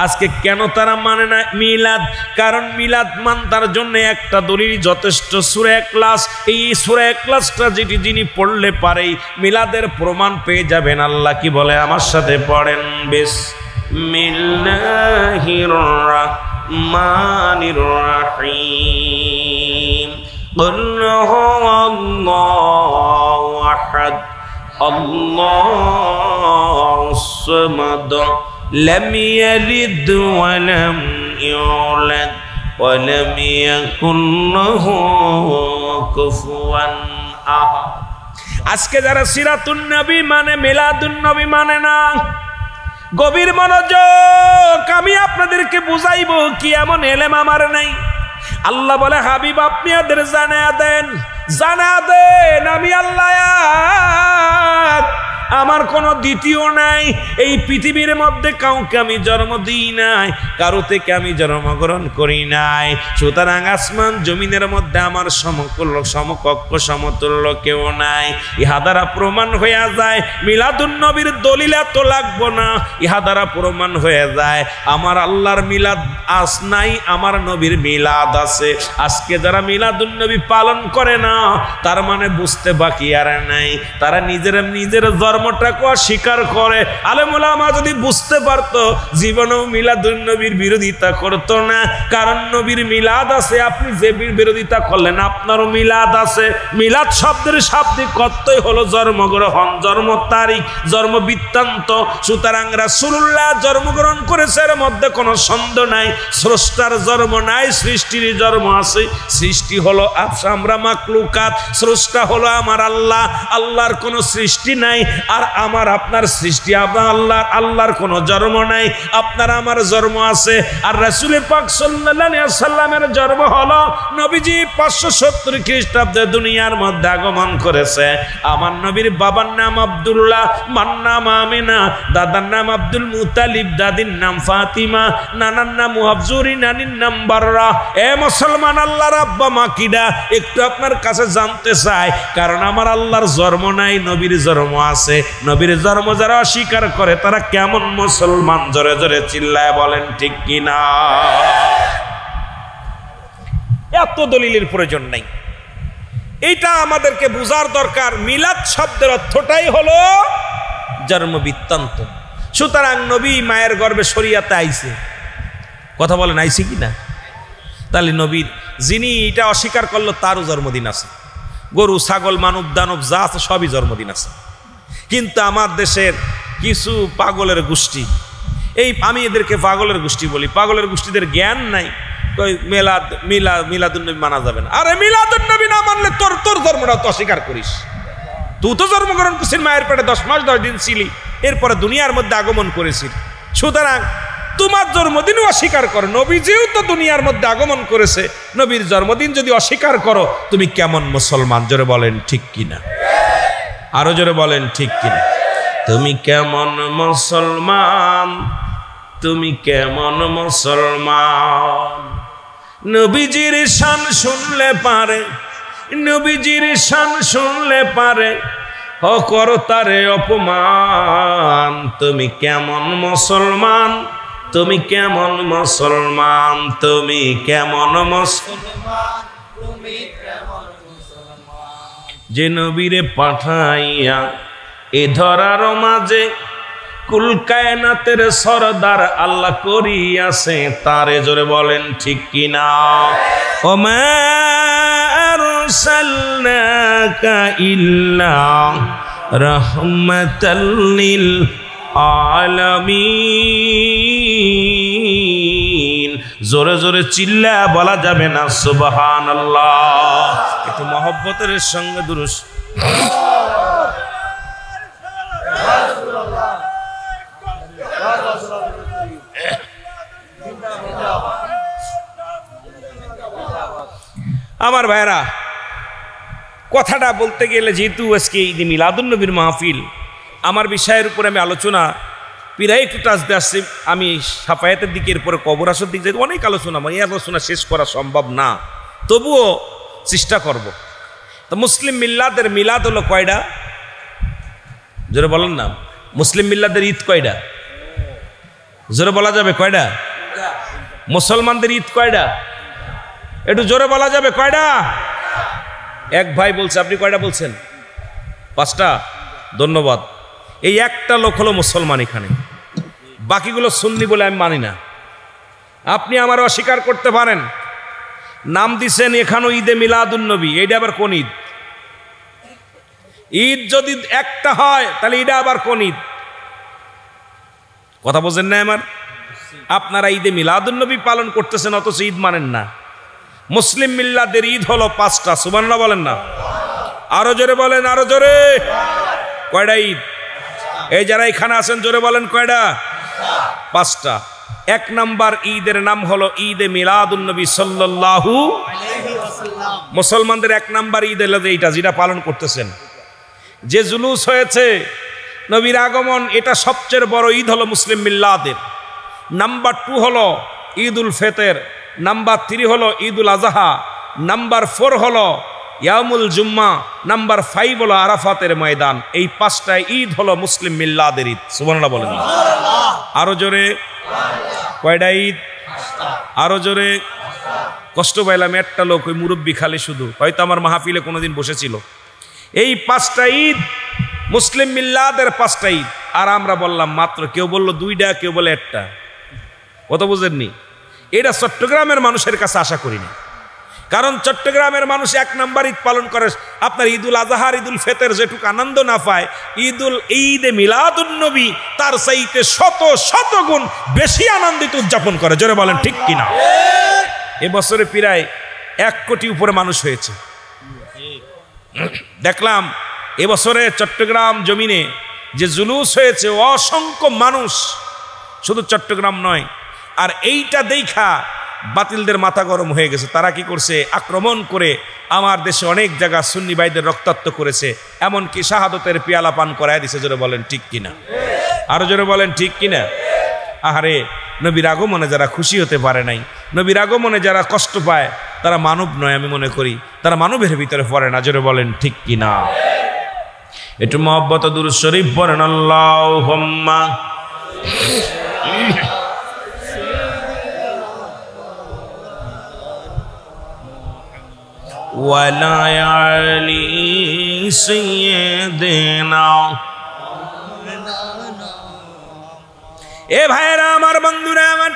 আজকে কেন তারা মানে না মিলাদ? কারণ মিলাদ মানতার জন্য একটা দলিল যথেষ্ট, সূরা ইখলাস। এই সূরা ইখলাসটা যিনি পড়লে পারে মিলাদের প্রমাণ পেয়ে যাবেন। আল্লাহ কি বলে আমার সাথে পড়েন, বিসমিল্লাহির রাহমানির রাহিম। কুল হুয়াল্লাহু আহাদ আল্লাহুস সামাদ লাম ইয়ালিদ ওয়া লাম ইউলাদ ওয়া লাম ইয়াকুল লাহু কুফুয়ান আহাদ। আজকে যারা সিরাতুন নবী মানে, মিলাদুন নবী মানে না, গভীর মনোযোগ, আমি আপনাদেরকে বুঝাইবো কি এমন এলেম আমার নাই। আল্লাহ বলে হাবিব আপনি এদের জানা দেন আমি আল্লাহ, আমার কোনো দ্বিতীয় নাই। এই পৃথিবীর মধ্যে কাউকে আমি জন্ম দিই নাই, কারো থেকে আমি জন্মগ্রহণ করি নাই। সুতরাং আসমান জমিনের মধ্যে আমার সমকক্ষ সমতুল্য কেউ নাই। ইহা দ্বারা প্রমাণ হয়ে যায় মিলাদুন নবীর দলিল এত লাগবো না। ইহা দ্বারা প্রমাণ হয়ে যায় আমার আল্লাহর মিলাদ আস নাই, আমার নবীর মিলাদ আছে। আজকে যারা মিলাদুন নবী পালন করে না, তার মানে বুঝতে বাকি আর নাই, তারা নিজের ধর্মটাকে অস্বীকার করে। আলেম ওলামা যদি বুঝতে পারতো, জীবনেও মিলাদুন নবীর বিরোধিতা করতো না। কারণ নবীর মিলাদ আছে, আপনি যে বিরোধিতা করলেন আপনারও মিলাদ আছে। মিলাদ শব্দের শাব্দিক অর্থই হলো জন্মগ্রহণ, জন্ম তারিখ, জন্ম বৃত্তান্ত। সুতরাং রাসূলুল্লাহ জন্মগ্রহণ করেছে, এর মধ্যে কোনো সন্দেহ নাই। স্রষ্টার জন্ম নাই, সৃষ্টির জন্ম আছে। সৃষ্টি হলো আমরা মাখলুকাত, স্রষ্টা হলো আমার আল্লাহ। আল্লাহর কোনো সৃষ্টি নাই, আর আমার আপনার সৃষ্টি, আপনার আল্লাহর কোনো জন্ম নাই, আপনার আমার জন্ম আছে। আর রাসূল পাক সাল্লাল্লাহু আলাইহি ওয়াসাল্লামের জন্ম হলো নবীজি 570 খ্রিস্টাব্দে দুনিয়ার মধ্যে আগমন করেছে। আমার নবীর বাবার নাম আব্দুল্লাহ, মার নাম আমিনা, দাদার নাম আব্দুল মুতালিব, দাদির নাম ফাতিমা, নানার নাম মুহাবজুরি, নানির নাম বাররা। এ মুসলমান, আল্লাহর আব্বা মা কিডা একটু আপনার কাছে জানতে চাই। কারণ আমার আল্লাহর জন্ম নাই, নবীর জন্ম আছে। নবীর জন্ম যারা অস্বীকার করে তারা কেমন মুসলমান? জোরে জোরে চিল্লায় বলেন ঠিক কিনা। এত দলিলের প্রয়োজন নাই, এইটা আমাদেরকে বোঝার দরকার। মিলাদ শব্দের অর্থটাই হলো জন্ম বৃত্তান্ত। সুতরাং নবী মায়ের গর্ভে শরীয়তে আইছে, কথা বলেন আইছে কি না? তাহলে নবীর যিনি এটা অস্বীকার করলো তারও জন্মদিন আছে। গরু, ছাগল, মানব, দানব যা আছে সবই জন্মদিন আছে। কিন্তু আমার দেশের কিছু পাগলের গোষ্ঠী, আমি এদেরকে পাগলের গোষ্ঠী বলি, পাগলের গোষ্ঠীদের জ্ঞান নাই। মিলাদুন্নবী মানা যাবে না। আরে মিলাদুন্নবী না মানলে তোর ধর্মটা তো অস্বীকার করিস। তুই তো জন্মগ্রহণ করছিস মায়ের পেটে 10 মাস 10 দিন ছিলি, এরপরে দুনিয়ার মধ্যে আগমন করেছিস। সুতরাং তোমার জন্মদিনও অস্বীকার করো। নবীজিও তো দুনিয়ার মধ্যে আগমন করেছে, নবীর জন্মদিন যদি অস্বীকার করো তুমি কেমন মুসলমান? জোরে বলেন ঠিক কিনা, আরো জোরে বলেন ঠিক কিনা। তুমি কেমন মুসলমান, তুমি কেমন মুসলমান? নবীজির শান শুনলে পারে, নবীজির শান শুনলে পারে করো তারে অপমান। তুমি কেমন মুসলমান, তুমি কেমন মুসলমান, তুমি কেমন মুসলমান, তুমি কেমন মুসলমান? যে নবীরে পাঠাইয়া এ ধরার মাঝে কুল কায়নাতের সরদার আল্লাহ করিয়াছে তারে, জোরে বলেন ঠিক কিনা। ওমা আরসালনাকা ইল্লা রাহমাতাল লিল আলামিন। জোরে জোরে চিল্লা বলা যাবে না সুবহানাল্লাহ। একটু মহব্বতের সঙ্গে দুরূদ। আমার ভাইরা, কথাটা বলতে গেলে যেহেতু আজকে ঈদ মিলাদুন্নবীর মাহফিল, আমার বিষয়ের উপরে আমি আলোচনা প্রায় একটু টাচতে আসছি। আমি সাফায়াতের দিকের পরে কবর আসর দিক যেহেতু অনেক আলোচনা, এই আলোচনা শেষ করা সম্ভব না, তবুও চেষ্টা করব। তো মুসলিম মিল্লাদের মিলাদ হলো কয়টা? জোরে বলেন না। মুসলিম মিল্লাদের ঈদ কয়টা? জোরে বলা যাবে কয়টা? মুসলমানদের ঈদ কয়টা? একটু জোরে বলা যাবে কয়টা? এক ভাই বলছে, আপনি কয়টা বলছেন? 5টা। ধন্যবাদ। এই একটা লোক হলো মুসলমান এখানে, বাকিগুলো সুন্নি বলে আমি মানি না। আপনি আমার অস্বীকার করতে পারেন। নাম দিছেন এখানেও ঈদে মিলাদুন্নবী, এইটা আবার কোন ঈদ? ঈদ যদি একটা হয় তাহলে এটা আবার কোন ঈদ? কথা বোঝেন না আমার? আপনারা ঈদে মিলাদুন্নবী পালন করতেছেন অথচ ঈদ মানেন না। মুসলিম মিল্লাদের ঈদ হলো 5টা। সুবহানাল্লাহ বলেন না? আরো জোরে বলেন, আরো জোরে। কয়টা ঈদ? এই যারা এখানে আছেন জোরে বলেন কয়টা? 5টা। 1 নাম্বার ঈদের নাম হলো ঈদে মিলাদুন্নবী সাল্লাল্লাহু আলাইহি ওয়াসাল্লাম। মুসলমানদের 1 নাম্বার ঈদ হলো এইটা, যেটা পালন করতেছেন। যে জুলুস হয়েছে নবীর আগমন, এটা সবচেয়ে বড় ঈদ হলো মুসলিম মিল্লাদের। নাম্বার 2 হলো ঈদুল ফিতর, নাম্বার 3 হলো ঈদুল আজহা, নাম্বার 4 হলো ইয়ামুল জুম্মা, নাম্বার 5 হলো আরাফাতের ময়দান। এই 5টা ঈদ হলো মুসলিম মিল্লাদের ঈদ। সুবহানাল্লাহ বলেন। আরো জোরে। কয়টা ঈদ? আরো জোরে। কষ্ট পাইলাম, একটা লোক ওই মুরব্বী খালি শুধু, হয়তো আমার মাহফিলে কোনোদিন বসেছিল। এই 5টা ঈদ মুসলিম মিল্লাদের 5টা ঈদ। আর আমরা বললাম মাত্র, কেউ বললো 2টা, কেউ বলে 1টা। কত বুঝেননি? এটা চট্টগ্রামের মানুষের কাছে আশা করিনি, কারণ চট্টগ্রামের মানুষ 1 নাম্বার ঈদ পালন করে। আপনার ঈদুল আজহার ঈদুল ফিতর যেটুকু আনন্দ না পায়, ঈদে মিলাদুন্নবী তার চাইতে শত শত গুণ বেশি আনন্দিত উদযাপন করে। জোরে বলেন ঠিক কিনা? এবছরে প্রায় 1 কোটি উপরে মানুষ হয়েছে। দেখলাম এবছরে চট্টগ্রাম জমিনে যে জুলুস হয়েছে, অসংখ্য মানুষ, শুধু চট্টগ্রাম নয়। আর এইটা দেখা বাতিলদের মাথা গরম হয়ে গেছে। তারা কি করছে? আক্রমণ করে আমার দেশে অনেক জায়গা সুন্নি ভাইদের রক্তাক্ত করেছে, এমনকি শাহাদতের পেয়ালা পান করায় দিছে। জোরে বলেন ঠিক কিনা? আরো জোরে বলেন ঠিক কিনা? আহারে, নবীর আগমনে যারা খুশি হতে পারে নাই, নবীর আগমনে যারা কষ্ট পায়, তারা মানব নয়। আমি মনে করি তারা মানবের ভিতরে পড়ে না। জোরে বলেন ঠিক কিনা? একটু মহব্বত দুরূদ শরীফ পড়েন। আল্লাহুম্মা ওয়ালা আলি সাইয়্যিদিনা। এ ভাইরা আমার, বন্ধুরা আমার,